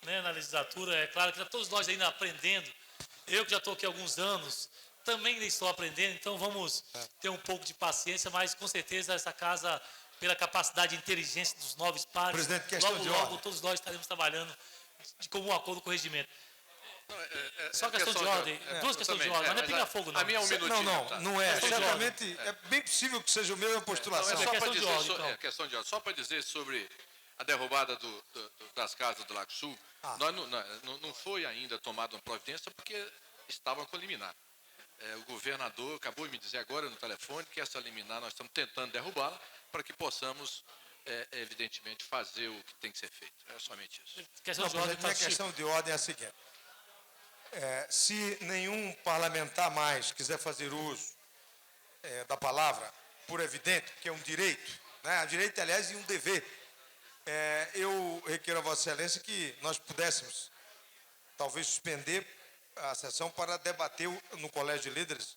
né, na legislatura. É claro que todos nós ainda aprendendo. Eu que já estou aqui há alguns anos, também ainda estou aprendendo, então vamos ter um pouco de paciência, mas com certeza essa casa, pela capacidade e inteligência dos novos pares, Presidente, questão de logo ordem. todos nós estaremos trabalhando de comum acordo com o regimento. Só questão de ordem, duas questões de ordem, mas não é pinga-fogo, não. A minha é um minutinho. Não é. Questão de Certamente é bem possível que seja o mesmo a postulação. Só para questão de dizer, ordem, então. questão de ordem. Só para dizer sobre a derrubada das casas do Lago Sul, não foi ainda tomada uma providência porque estavam com liminar. O governador acabou de me dizer agora no telefone que essa liminar nós estamos tentando derrubá-la para que possamos, evidentemente, fazer o que tem que ser feito. É somente isso. Questão de ordem, Minha questão de ordem é a seguinte. Se nenhum parlamentar mais quiser fazer uso da palavra, por evidente, que é um direito, né? Um direito, aliás, e um dever, eu requeiro a Vossa Excelência que nós pudéssemos, talvez, suspender a sessão para debater no Colégio de Líderes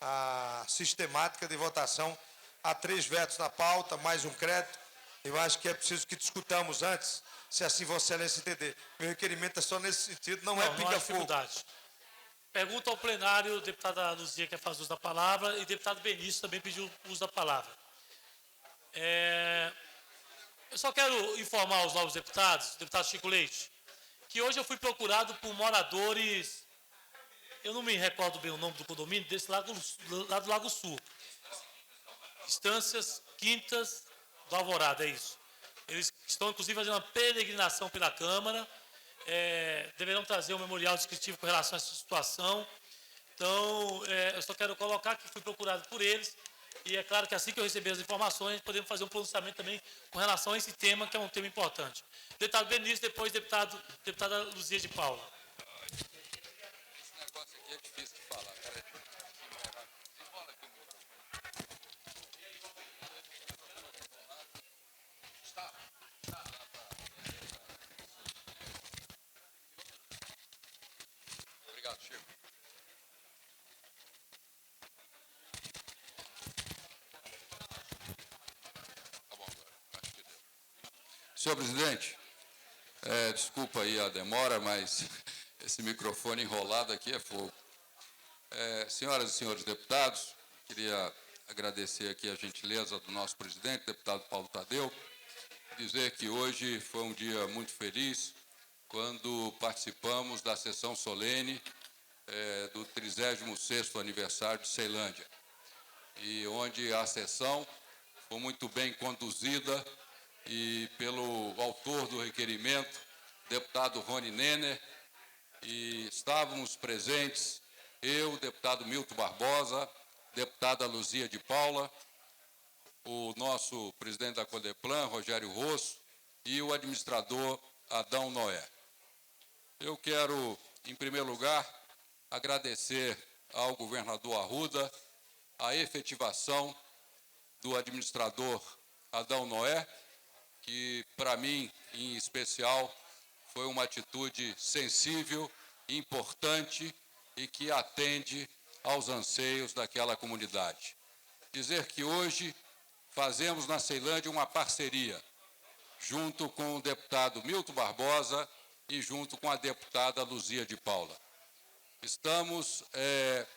a sistemática de votação. Há 3 vetos na pauta, mais um crédito. Eu acho que é preciso que discutamos antes, se assim Vossa Excelência entender. Meu requerimento é só nesse sentido, não é não há pinga-fogo. dificuldade. Pergunta ao plenário, deputada Luzia quer fazer uso da palavra, e deputado Benício também pediu uso da palavra. Eu só quero informar os novos deputados, deputado Chico Leite, que hoje eu fui procurado por moradores, eu não me recordo bem o nome do condomínio, desse lá do Lago Sul. Estâncias Quintas do Alvorada, é isso. Eles estão, inclusive, fazendo uma peregrinação pela Câmara, deverão trazer um memorial descritivo com relação a essa situação. Então, eu só quero colocar que fui procurado por eles, e é claro que assim que eu receber as informações, podemos fazer um pronunciamento também com relação a esse tema, que é um tema importante. Deputado Benício, depois deputada Luzia de Paula. Esse negócio aqui é difícil de falar. Peraí. Obrigado, Chico. Tá bom, agora. Acho que deu. Senhor presidente, desculpa aí a demora, mas esse microfone enrolado aqui é fogo. Senhoras e senhores deputados, queria agradecer aqui a gentileza do nosso presidente, deputado Paulo Tadeu, dizer que hoje foi um dia muito feliz quando participamos da sessão solene do 36º aniversário de Ceilândia, e onde a sessão foi muito bem conduzida e pelo autor do requerimento, deputado Rony Nenner, e estávamos presentes eu, deputado Milton Barbosa, deputada Luzia de Paula, o nosso presidente da Codeplan, Rogério Rosso, e o administrador Adão Noé. Eu quero, em primeiro lugar, agradecer ao governador Arruda a efetivação do administrador Adão Noé, que, para mim, em especial, foi uma atitude sensível, importante e que atende aos anseios daquela comunidade. Dizer que hoje fazemos na Ceilândia uma parceria, junto com o deputado Milton Barbosa e junto com a deputada Luzia de Paula. Estamos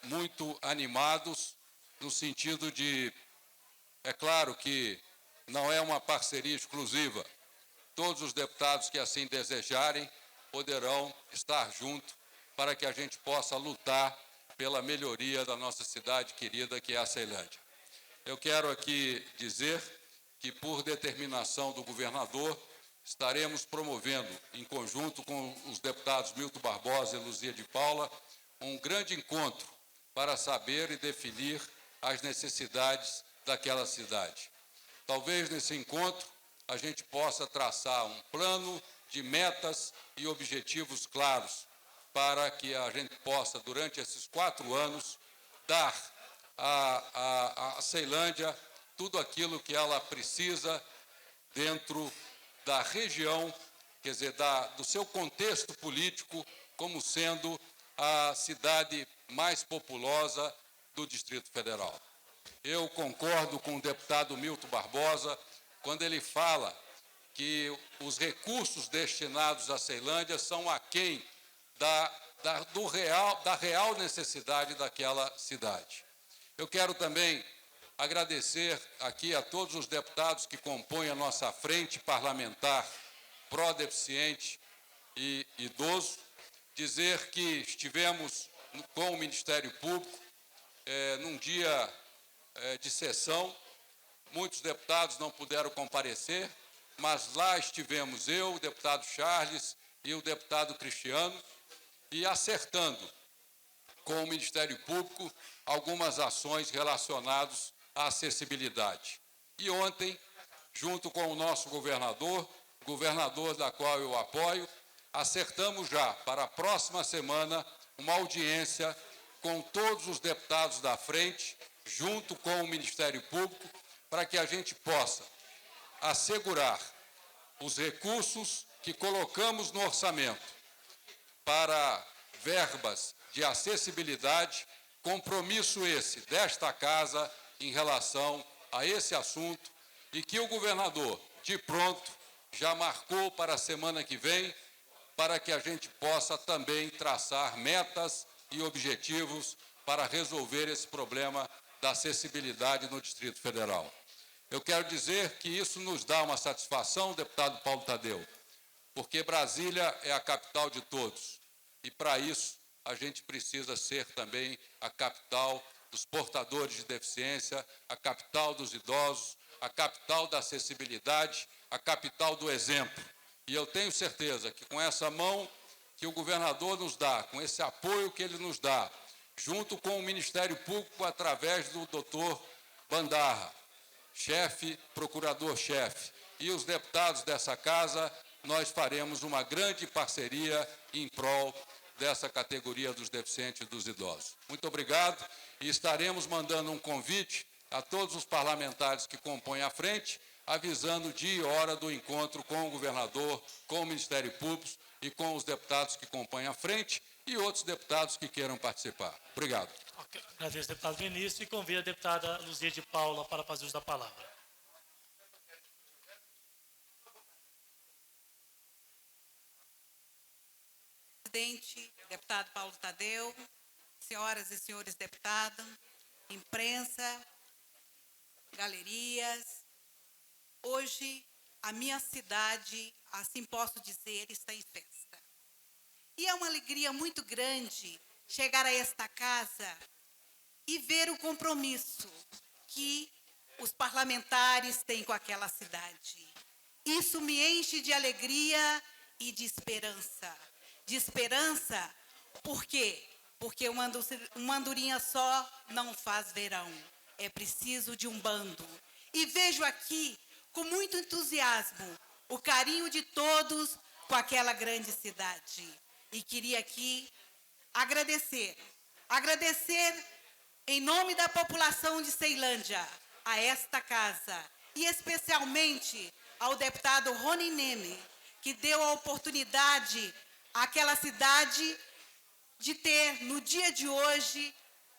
muito animados no sentido de, é claro que não é uma parceria exclusiva. Todos os deputados que assim desejarem poderão estar juntos para que a gente possa lutar pela melhoria da nossa cidade querida, que é a Ceilândia. Eu quero aqui dizer que, por determinação do governador, estaremos promovendo, em conjunto com os deputados Milton Barbosa e Luzia de Paula, um grande encontro para saber e definir as necessidades daquela cidade. Talvez nesse encontro a gente possa traçar um plano de metas e objetivos claros para que a gente possa, durante esses 4 anos, dar à Ceilândia tudo aquilo que ela precisa dentro da região, quer dizer, do seu contexto político, como sendo a cidade mais populosa do Distrito Federal. Eu concordo com o deputado Milton Barbosa quando ele fala que os recursos destinados à Ceilândia são aquém da real necessidade daquela cidade. Eu quero também agradecer aqui a todos os deputados que compõem a nossa frente parlamentar pró-deficiente e idoso, dizer que estivemos com o Ministério Público num dia de sessão. Muitos deputados não puderam comparecer, mas lá estivemos eu, o deputado Charles e o deputado Cristiano, e acertando com o Ministério Público algumas ações relacionadas à acessibilidade. E ontem, junto com o nosso governador da qual eu apoio, acertamos já para a próxima semana uma audiência com todos os deputados da frente, junto com o Ministério Público, para que a gente possa assegurar os recursos que colocamos no orçamento para verbas de acessibilidade, compromisso esse desta casa em relação a esse assunto, e que o governador, de pronto, já marcou para a semana que vem, para que a gente possa também traçar metas e objetivos para resolver esse problema da acessibilidade no Distrito Federal. Eu quero dizer que isso nos dá uma satisfação, deputado Paulo Tadeu, porque Brasília é a capital de todos, e para isso a gente precisa ser também a capital dos portadores de deficiência, a capital dos idosos, a capital da acessibilidade, a capital do exemplo. E eu tenho certeza que com essa mão que o governador nos dá, com esse apoio que ele nos dá, junto com o Ministério Público, através do doutor Bandarra, procurador-chefe, e os deputados dessa casa, nós faremos uma grande parceria em prol dessa categoria dos deficientes e dos idosos. Muito obrigado, e estaremos mandando um convite a todos os parlamentares que compõem a frente, avisando dia e hora do encontro com o governador, com o Ministério Público e com os deputados que compõem a frente e outros deputados que queiram participar. Obrigado. Okay. Agradeço, deputado Vinícius, e convido a deputada Luzia de Paula para fazer uso da palavra. Presidente, deputado Paulo Tadeu, senhoras e senhores deputados, imprensa, galerias, hoje a minha cidade, assim posso dizer, está em festa. E é uma alegria muito grande chegar a esta casa e ver o compromisso que os parlamentares têm com aquela cidade. Isso me enche de alegria e de esperança. De esperança, por quê? Porque uma andorinha só não faz verão. É preciso de um bando. E vejo aqui, com muito entusiasmo, o carinho de todos com aquela grande cidade. E queria aqui agradecer em nome da população de Ceilândia, a esta casa, e especialmente ao deputado Rony Neme, que deu a oportunidade àquela cidade de ter, no dia de hoje,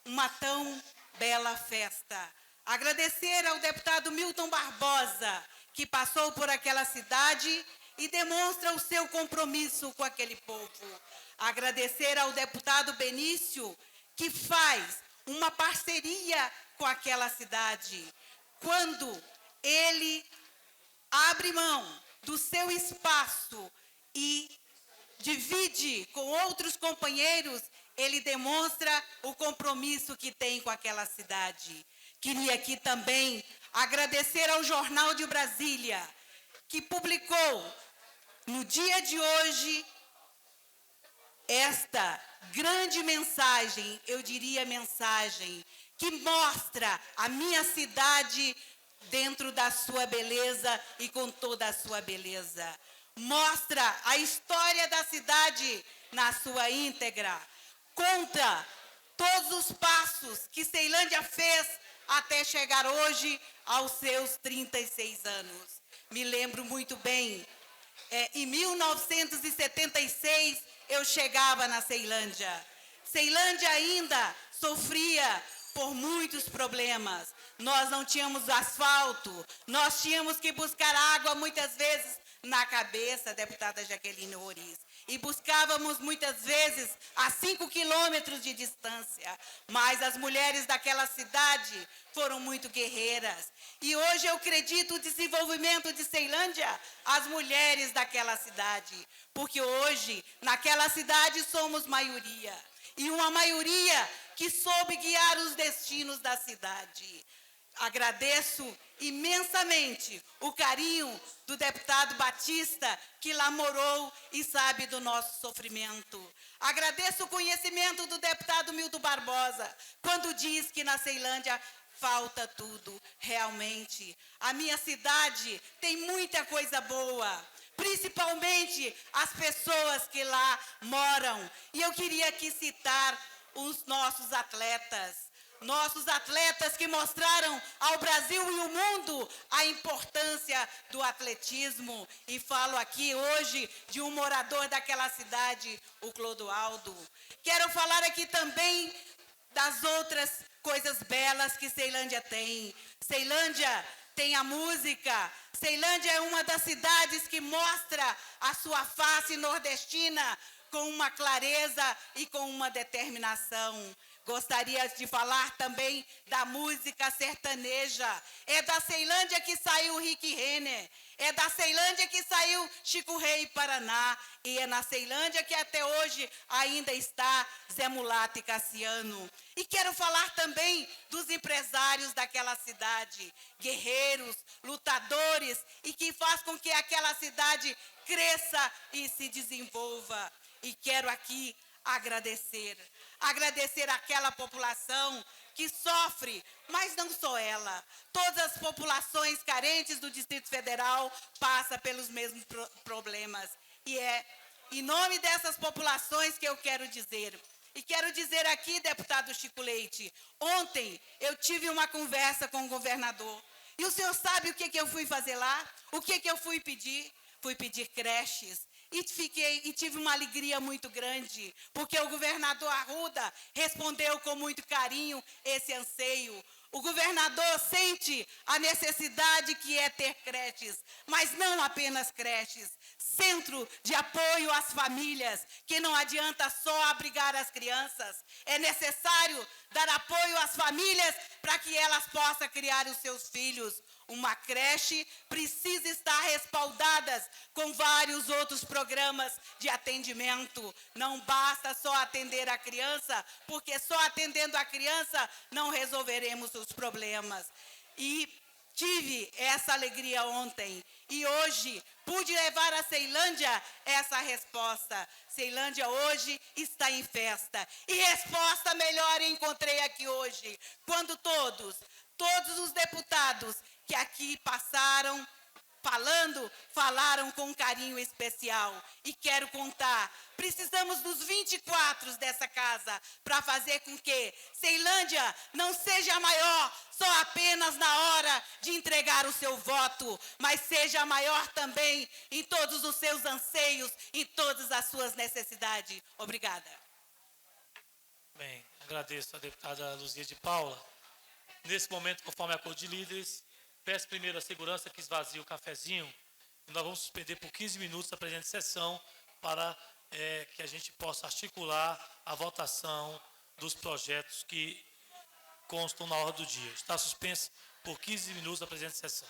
uma tão bela festa. Agradecer ao deputado Milton Barbosa, que passou por aquela cidade e demonstra o seu compromisso com aquele povo. Agradecer ao deputado Benício, que faz uma parceria com aquela cidade. Quando ele abre mão do seu espaço e divide com outros companheiros, ele demonstra o compromisso que tem com aquela cidade. Queria aqui também agradecer ao Jornal de Brasília, que publicou no dia de hoje esta grande mensagem, eu diria mensagem, que mostra a minha cidade dentro da sua beleza e com toda a sua beleza. Mostra a história da cidade na sua íntegra. Conta todos os passos que Ceilândia fez até chegar hoje aos seus 36 anos. Me lembro muito bem, em 1976 eu chegava na Ceilândia. Ceilândia ainda sofria por muitos problemas. Nós não tínhamos asfalto, nós tínhamos que buscar água muitas vezes na cabeça, deputada Jaqueline Roriz. E buscávamos muitas vezes a 5 quilômetros de distância. Mas as mulheres daquela cidade foram muito guerreiras. E hoje eu acredito o desenvolvimento de Ceilândia, as mulheres daquela cidade. Porque hoje, naquela cidade, somos maioria. E uma maioria que soube guiar os destinos da cidade. Agradeço imensamente o carinho do deputado Batista, que lá morou e sabe do nosso sofrimento. Agradeço o conhecimento do deputado Milton Barbosa, quando diz que na Ceilândia falta tudo. Realmente, a minha cidade tem muita coisa boa, principalmente as pessoas que lá moram. E eu queria aqui citar os nossos atletas que mostraram ao Brasil e ao mundo a importância do atletismo. E falo aqui hoje de um morador daquela cidade, o Clodoaldo. Quero falar aqui também das outras coisas belas que Ceilândia tem. Ceilândia tem a música. Ceilândia é uma das cidades que mostra a sua face nordestina com uma clareza e com uma determinação. Gostaria de falar também da música sertaneja. É da Ceilândia que saiu Rick Renner. É da Ceilândia que saiu Chico Rei Paraná. E é na Ceilândia que até hoje ainda está Zé Mulato e Cassiano. E quero falar também dos empresários daquela cidade. Guerreiros, lutadores, e que faz com que aquela cidade cresça e se desenvolva. E quero aqui agradecer àquela população que sofre, mas não só ela. Todas as populações carentes do Distrito Federal passam pelos mesmos problemas. E é em nome dessas populações que eu quero dizer. E quero dizer aqui, deputado Chico Leite, ontem eu tive uma conversa com o governador. E o senhor sabe o que eu fui fazer lá? O que eu fui pedir? Fui pedir creches. E tive uma alegria muito grande, porque o governador Arruda respondeu com muito carinho esse anseio. O governador sente a necessidade que é ter creches, mas não apenas creches, centro de apoio às famílias, que não adianta só abrigar as crianças. É necessário dar apoio às famílias para que elas possam criar os seus filhos. Uma creche precisa estar respaldada com vários outros programas de atendimento. Não basta só atender a criança, porque só atendendo a criança não resolveremos os problemas. E tive essa alegria ontem. E hoje pude levar a Ceilândia essa resposta. Ceilândia hoje está em festa. E resposta melhor encontrei aqui hoje, quando todos os deputados que aqui passaram falaram com um carinho especial. E quero contar, precisamos dos 24 dessa casa para fazer com que Ceilândia não seja maior só apenas na hora de entregar o seu voto, mas seja maior também em todos os seus anseios, em todas as suas necessidades. Obrigada. Bem, agradeço a deputada Luzia de Paula. Nesse momento, conforme acordo de líderes, peço primeiro a segurança que esvazie o cafezinho e nós vamos suspender por 15 minutos a presente sessão para que a gente possa articular a votação dos projetos que constam na ordem do dia. Está suspenso por 15 minutos a presente sessão.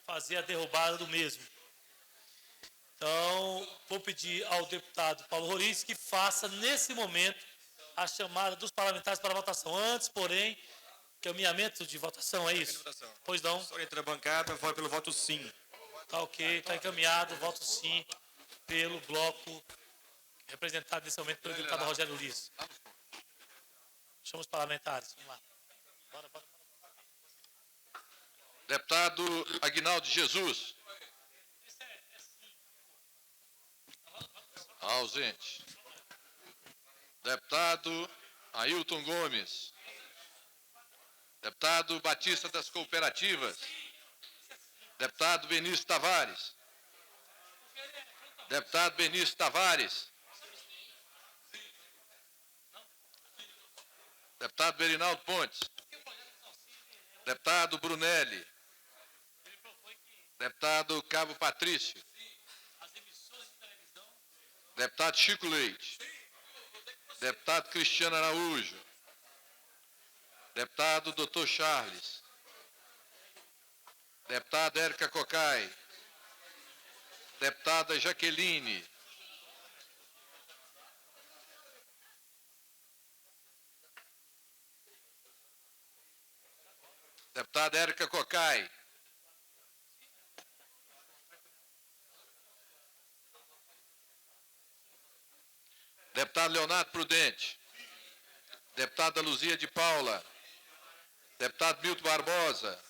fazer a derrubada do mesmo. Então, vou pedir ao deputado Paulo Roriz que faça, nesse momento, a chamada dos parlamentares para a votação. Antes, porém, caminhamento de votação, é isso? Pois não. Entre a bancada, voto pelo voto sim. Tá ok, está encaminhado, voto sim, pelo bloco representado nesse momento pelo deputado Rogério Ulisses. Chama os parlamentares, vamos lá. Bora. Deputado Aguinaldo Jesus. Ausente. Deputado Ailton Gomes. Deputado Batista das Cooperativas. Deputado Benício Tavares. Deputado Benício Tavares. Deputado Berinaldo Pontes. Deputado Brunelli. Deputado Cabo Patrício. Deputado Chico Leite. Deputado Cristiano Araújo. Deputado Dr. Charles. Deputada Érica Cocai. Deputada Jaqueline. Deputada Érica Cocai. Deputado Leonardo Prudente. Deputada Luzia de Paula. Deputado Milton Barbosa.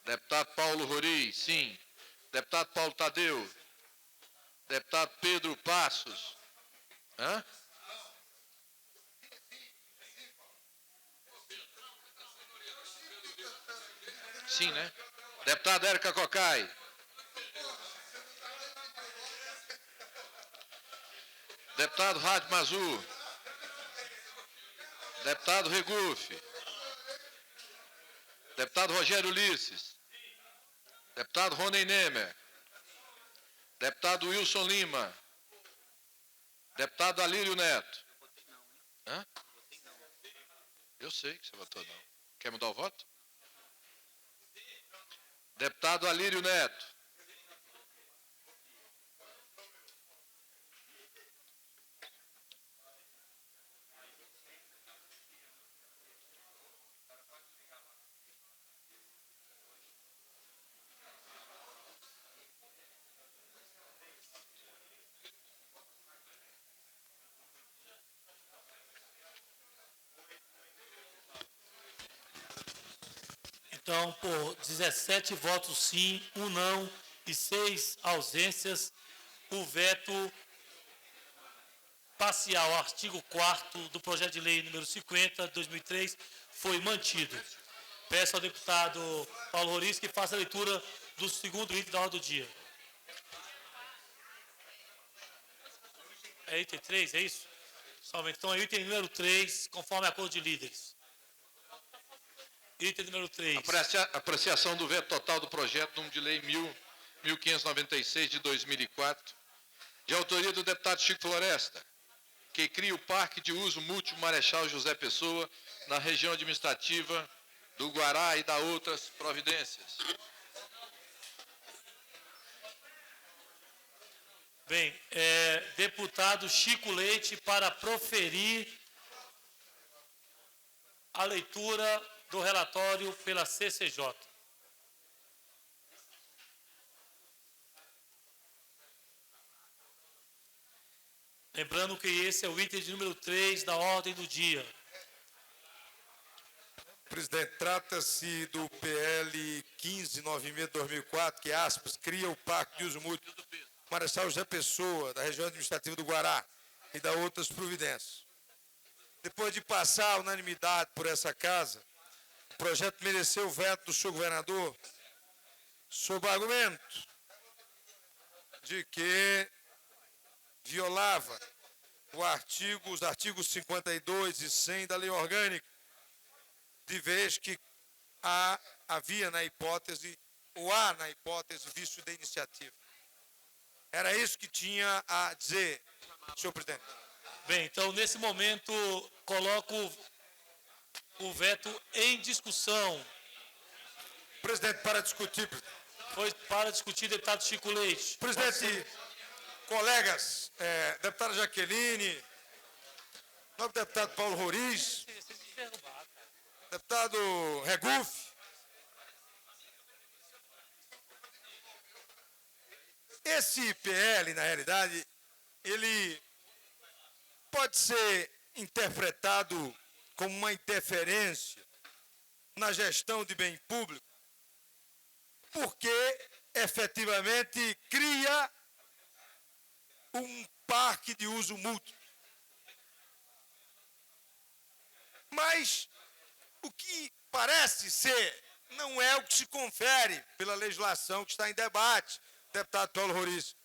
Deputado Paulo Roriz, sim. Deputado Paulo Tadeu. Deputado Pedro Passos. Hã? Sim, né? Deputada Érica Cocai. Deputado Rádio Mazu. Deputado Regufe. Deputado Rogério Ulisses. Deputado Rony Nemer. Deputado Wilson Lima. Deputado Alírio Neto. Hã? Eu sei que você votou não. Quer mudar o voto? Deputado Alírio Neto. Então, por 17 votos sim, 1 não e 6 ausências, o veto parcial ao artigo 4º do projeto de lei número 50, de 2003, foi mantido. Peço ao deputado Paulo Roriz que faça a leitura do segundo item da ordem do dia. É item 3, é isso? Somente. Então, é item número 3, conforme acordo de líderes. Item número 3. Apreciação do veto total do projeto número de lei 1596 de 2004, de autoria do deputado Chico Floresta, que cria o Parque de Uso Múltiplo Marechal José Pessoa, na região administrativa do Guará e da outras providências. Bem, deputado Chico Leite para proferir a leitura do relatório pela CCJ. Lembrando que esse é o item de número 3 da ordem do dia. Presidente, trata-se do PL 1596-2004, que, aspas, cria o Parque de Uso Múltiplo Marechal José Pessoa, da região administrativa do Guará, e da outras providências. Depois de passar a unanimidade por essa casa, o projeto mereceu o veto do senhor governador, sob o argumento de que violava os artigos 52 e 100 da lei orgânica, de vez que havia na hipótese, ou há na hipótese, vício de iniciativa. Era isso que tinha a dizer, senhor presidente. Bem, então, nesse momento, coloco o veto em discussão. Presidente, para discutir, presidente. Foi para discutir, deputado Chico Leite. Presidente, colegas, deputada Jaqueline, nobre deputado Paulo Roriz, deputado Regufe, esse PL, na realidade, ele pode ser interpretado como uma interferência na gestão de bem público, porque efetivamente cria um parque de uso mútuo. Mas o que parece ser não é o que se confere pela legislação que está em debate, deputado Paulo Roriz,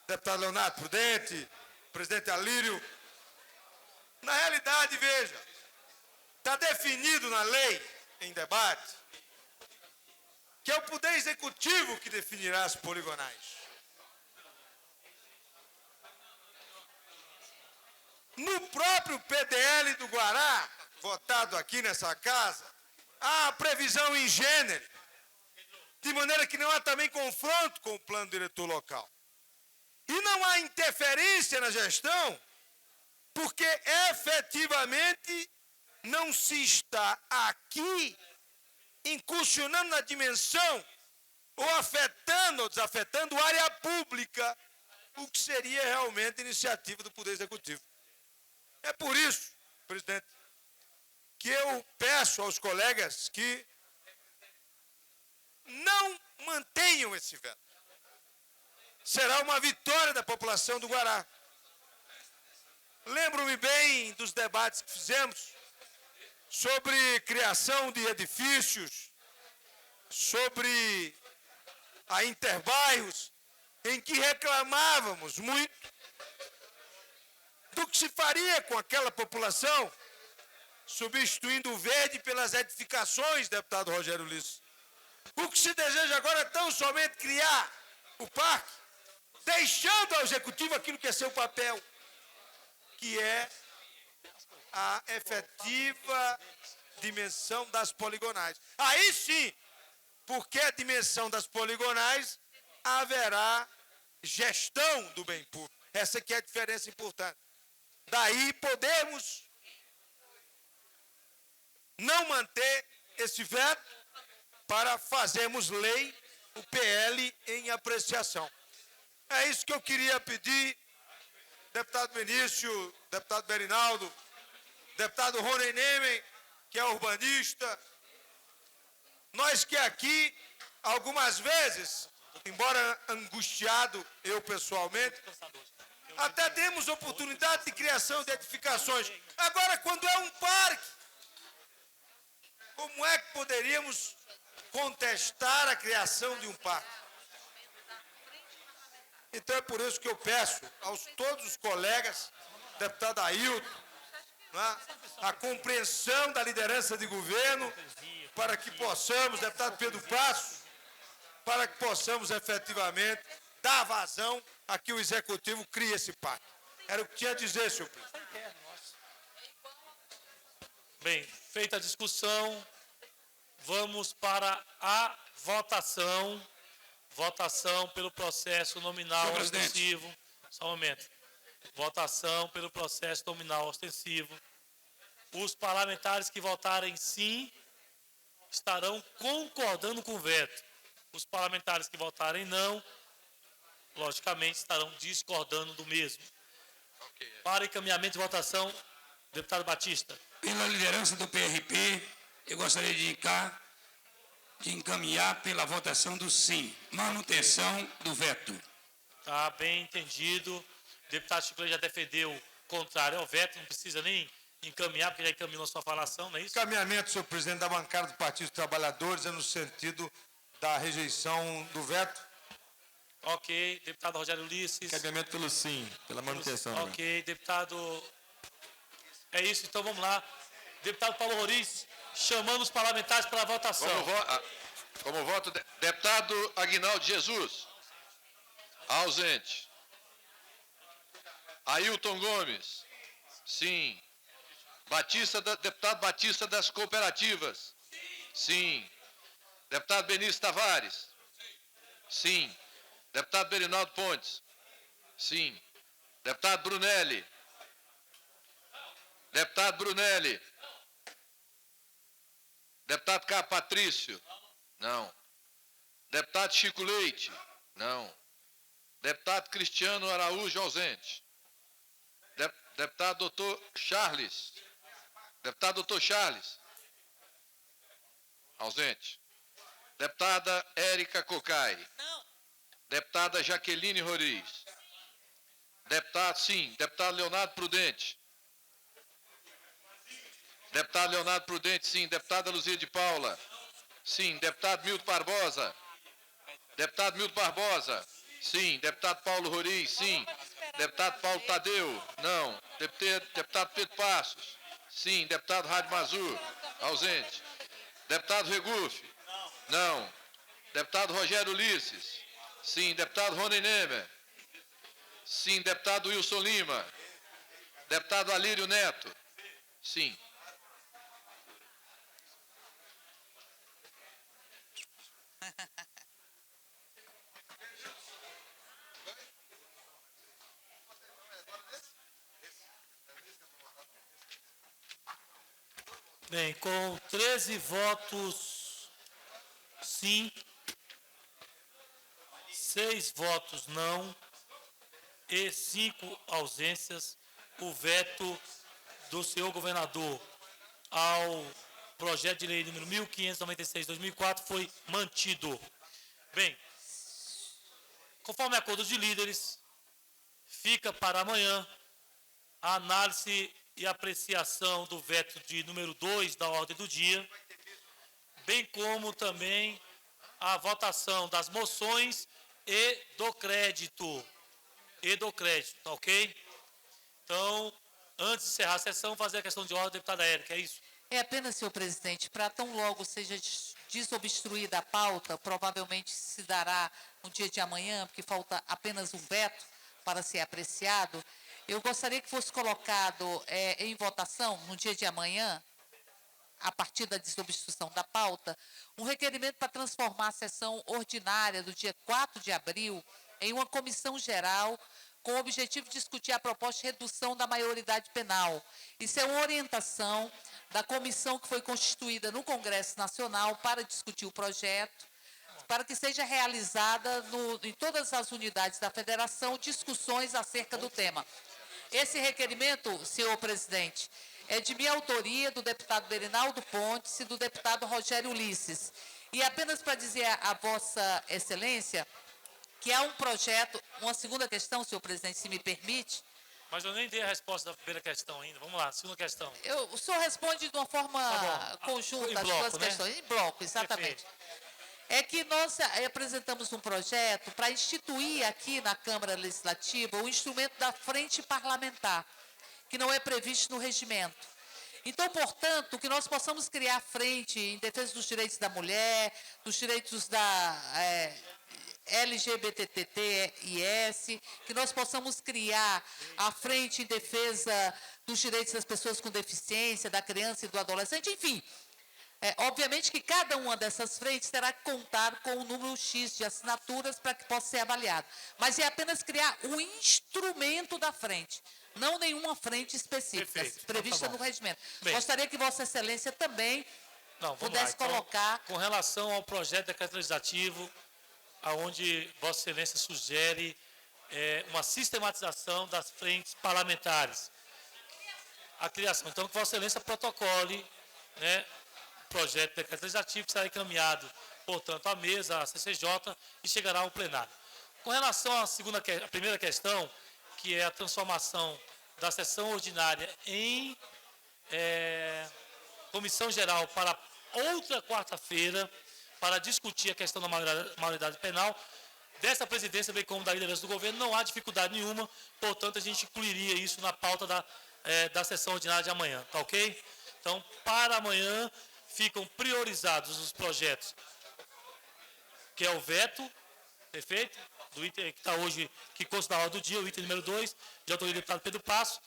deputado Leonardo Prudente, presidente Alírio. Na realidade, veja, está definido na lei em debate que é o Poder Executivo que definirá as poligonais. No próprio PDL do Guará, votado aqui nessa casa, há a previsão em gênero, de maneira que não há também confronto com o plano diretor local. E não há interferência na gestão, porque efetivamente não se está aqui incursionando na dimensão ou afetando ou desafetando área pública, o que seria realmente iniciativa do Poder Executivo. É por isso, presidente, que eu peço aos colegas que não mantenham esse veto. Será uma vitória da população do Guará. Lembro-me bem dos debates que fizemos sobre criação de edifícios, sobre a Interbairros, em que reclamávamos muito do que se faria com aquela população, substituindo o verde pelas edificações, deputado Rogério Ulisses. O que se deseja agora é tão somente criar o parque, deixando ao Executivo aquilo que é seu papel, que é a efetiva dimensão das poligonais. Aí sim, porque a dimensão das poligonais, haverá gestão do bem público. Essa aqui é a diferença importante. Daí podemos não manter esse veto para fazermos lei, o PL em apreciação. É isso que eu queria pedir, deputado Benício, deputado Berinaldo, deputado Rony Nemen, que é urbanista. Nós que aqui, algumas vezes, embora angustiado, eu pessoalmente, até temos oportunidade de criação de edificações. Agora, quando é um parque, como é que poderíamos contestar a criação de um parque? Então é por isso que eu peço aos todos os colegas, deputado Ailton, a compreensão da liderança de governo, para que possamos, deputado Pedro Passo, para que possamos efetivamente dar vazão a que o Executivo crie esse parque. Era o que tinha a dizer, senhor presidente. Bem, feita a discussão, vamos para a votação. Votação pelo processo nominal ostensivo. Só um momento. Votação pelo processo nominal ostensivo. Os parlamentares que votarem sim estarão concordando com o veto. Os parlamentares que votarem não, logicamente, estarão discordando do mesmo. Para encaminhamento de votação, deputado Batista. Pela liderança do PRP, eu gostaria de encaminhar pela votação do sim, manutenção do veto. Tá bem entendido. O deputado Chico Leite já defendeu contrário ao veto, não precisa nem encaminhar, porque já encaminhou a sua falação, não é isso? Encaminhamento, senhor presidente, da bancada do Partido dos Trabalhadores é no sentido da rejeição do veto. Ok, deputado Rogério Ulisses. Encaminhamento pelo sim, pela manutenção. Ok, deputado... É isso, então vamos lá. Deputado Paulo Roriz, chamando os parlamentares para a votação. Como voto, deputado Aguinaldo Jesus. Ausente. Ailton Gomes. Sim. Deputado Batista das Cooperativas. Sim. Deputado Benício Tavares. Sim. Deputado Berinaldo Pontes? Sim. Deputado Brunelli? Deputado Brunelli? Deputado Carlos Patrício? Não. Deputado Chico Leite? Não. Deputado Cristiano Araújo, ausente. Deputado doutor Charles? Deputado doutor Charles? Ausente. Deputada Érica Cocai? Não. Deputada Jaqueline Roriz? Deputado, sim. Deputado Leonardo Prudente? Deputado Leonardo Prudente, sim. Deputada Luzia de Paula? Sim. Deputado Milton Barbosa? Deputado Milton Barbosa? Sim. Deputado Paulo Roriz? Sim. Deputado Paulo Tadeu? Não. Deputado Pedro Passos? Sim. Deputado Rádio Mazur? Ausente. Deputado Regufe? Não. Deputado Rogério Ulisses? Sim. Deputado Rony Nemer? Sim. Deputado Wilson Lima? Deputado Alírio Neto? Sim. Bem, com 13 votos sim, 6 votos não e 5 ausências, o veto do senhor governador ao projeto de lei número 1596/2004 foi mantido. Bem, conforme acordo de líderes, fica para amanhã a análise e apreciação do veto de número 2 da ordem do dia, bem como também a votação das moções e do crédito. Tá ok? Então, antes de encerrar a sessão, fazer a questão de ordem, deputada Érica, é isso? É apenas, senhor presidente, para tão logo seja desobstruída a pauta, provavelmente se dará no dia de amanhã, porque falta apenas um veto para ser apreciado. Eu gostaria que fosse colocado em votação, no dia de amanhã, a partir da desobstrução da pauta, um requerimento para transformar a sessão ordinária do dia 4 de abril em uma comissão geral com o objetivo de discutir a proposta de redução da maioridade penal. Isso é uma orientação da comissão que foi constituída no Congresso Nacional para discutir o projeto, para que seja realizada em todas as unidades da federação discussões acerca do tema. Esse requerimento, senhor presidente, é de minha autoria, do deputado Berinaldo Pontes e do deputado Rogério Ulisses. E apenas para dizer a vossa excelência que há um projeto, uma segunda questão, senhor presidente, se me permite. Mas eu nem dei a resposta da primeira questão ainda. Vamos lá, segunda questão. O senhor responde de uma forma conjunta as suas questões. Em bloco, exatamente. Perfeito. É que nós apresentamos um projeto para instituir aqui na Câmara Legislativa o instrumento da frente parlamentar, que não é previsto no regimento. Então, portanto, que nós possamos criar frente em defesa dos direitos da mulher, dos direitos da LGBTTIS, que nós possamos criar a frente em defesa dos direitos das pessoas com deficiência, da criança e do adolescente, enfim. Obviamente que cada uma dessas frentes terá que contar com um número X de assinaturas para que possa ser avaliado. Mas é apenas criar um instrumento da frente, não nenhuma frente específica, prevista no regimento. Bem, gostaria que Vossa Excelência também pudesse colocar... Com relação ao projeto de decreto legislativo, onde Vossa Excelência sugere uma sistematização das frentes parlamentares. A criação. Então, que Vossa Excelência protocole, projeto de decreto legislativo que será encaminhado, portanto, à mesa, à CCJ, e chegará ao plenário. Com relação à primeira questão, que é a transformação da sessão ordinária em comissão geral para outra quarta-feira, para discutir a questão da maioridade penal, dessa presidência, bem como da liderança do governo, não há dificuldade nenhuma, portanto, a gente incluiria isso na pauta da sessão ordinária de amanhã, tá ok? Então, para amanhã, ficam priorizados os projetos, que é o veto, perfeito? Do item que está hoje, que consta na ordem do dia, o item número 2, de autoria do deputado Pedro Passo,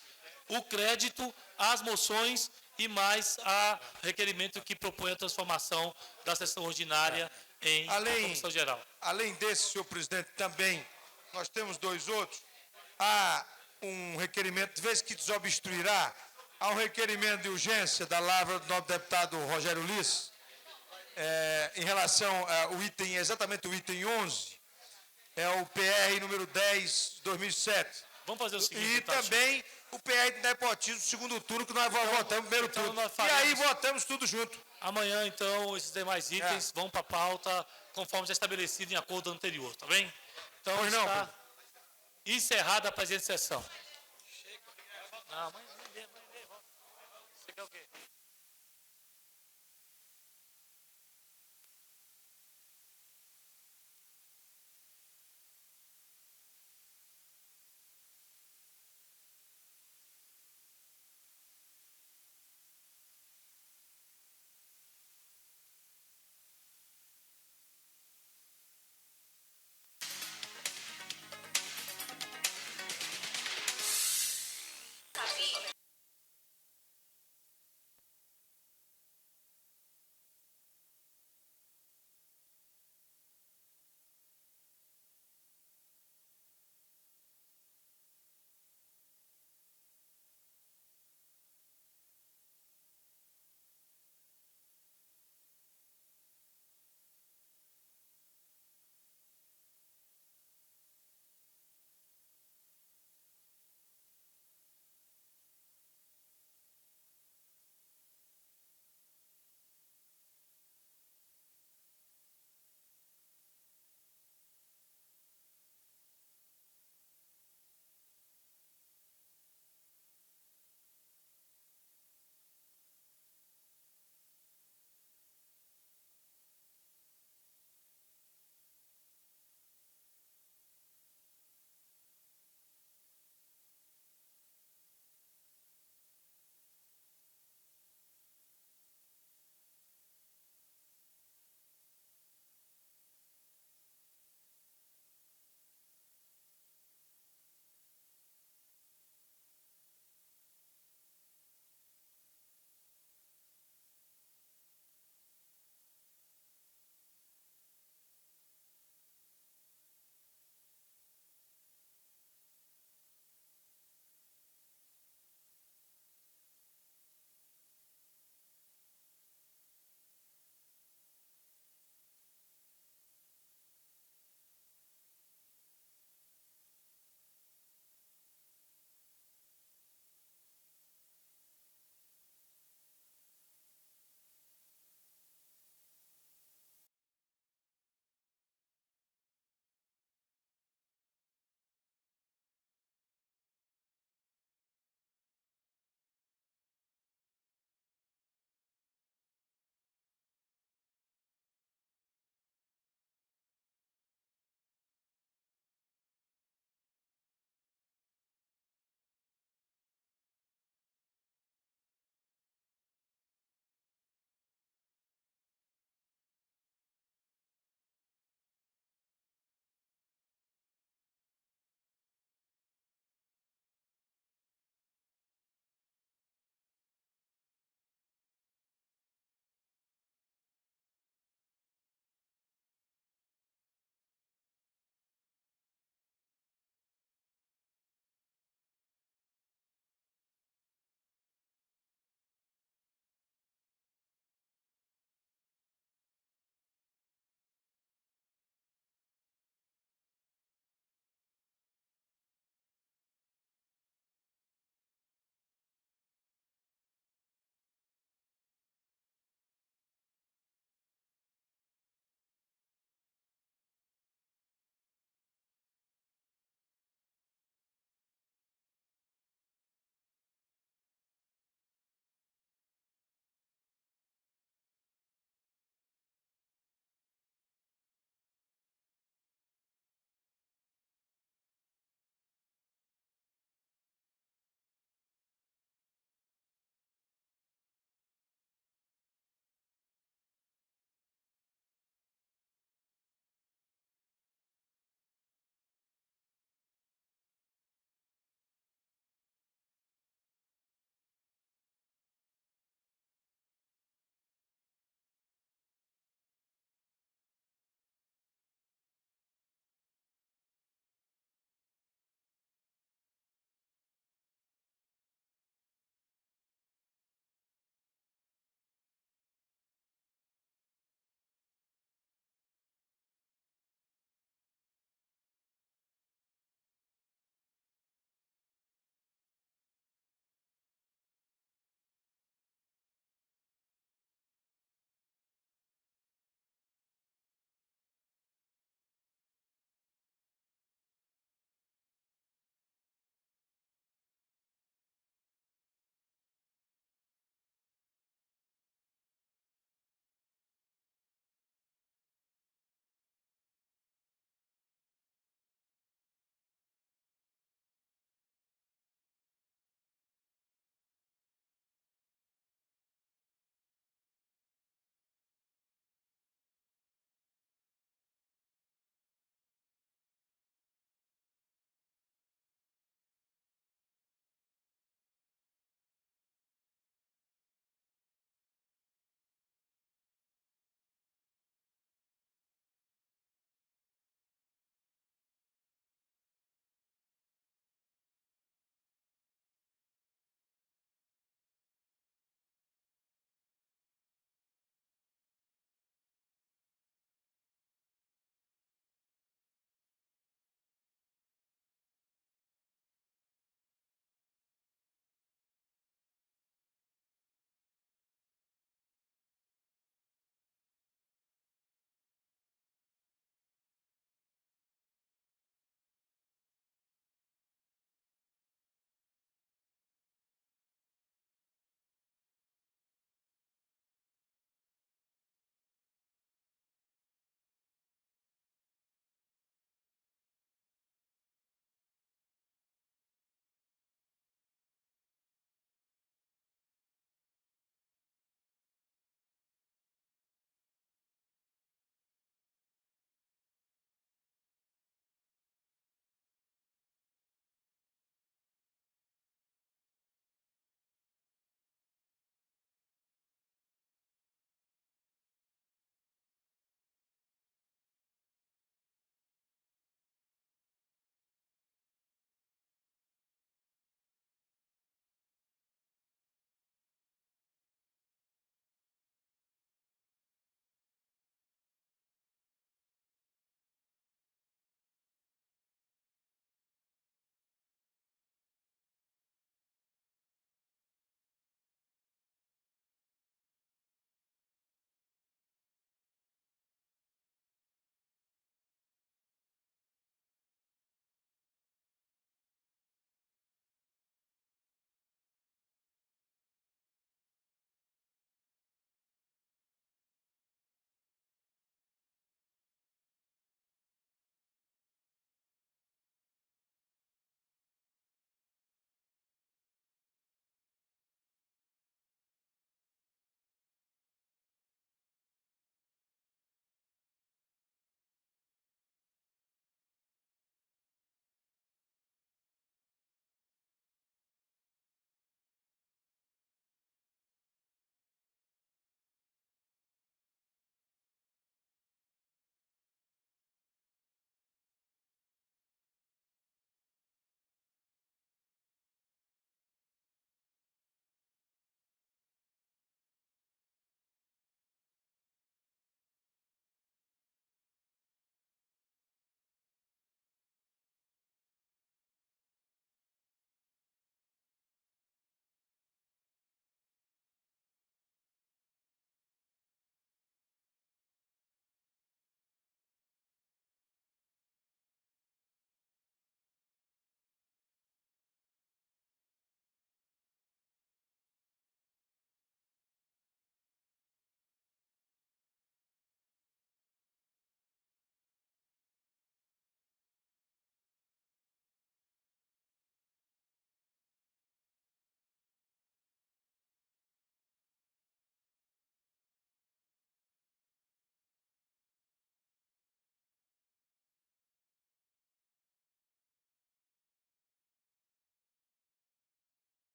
o crédito, as moções e mais a requerimento que propõe a transformação da sessão ordinária em comissão geral. Além desse, senhor presidente, também nós temos 2 outros. Há um requerimento, de vez que desobstruirá, há um requerimento de urgência da lavra do nobre deputado Rogério Ulisses, em relação ao item, exatamente o item 11, é o PR número 10, 2007. Vamos fazer o seguinte, E também o PR de nepotismo, segundo turno, que nós votamos no primeiro turno. E aí votamos tudo junto. Amanhã, então, esses demais itens vão para a pauta, conforme já estabelecido em acordo anterior, tá bem? Então, está encerrada a presente sessão. Não, amanhã.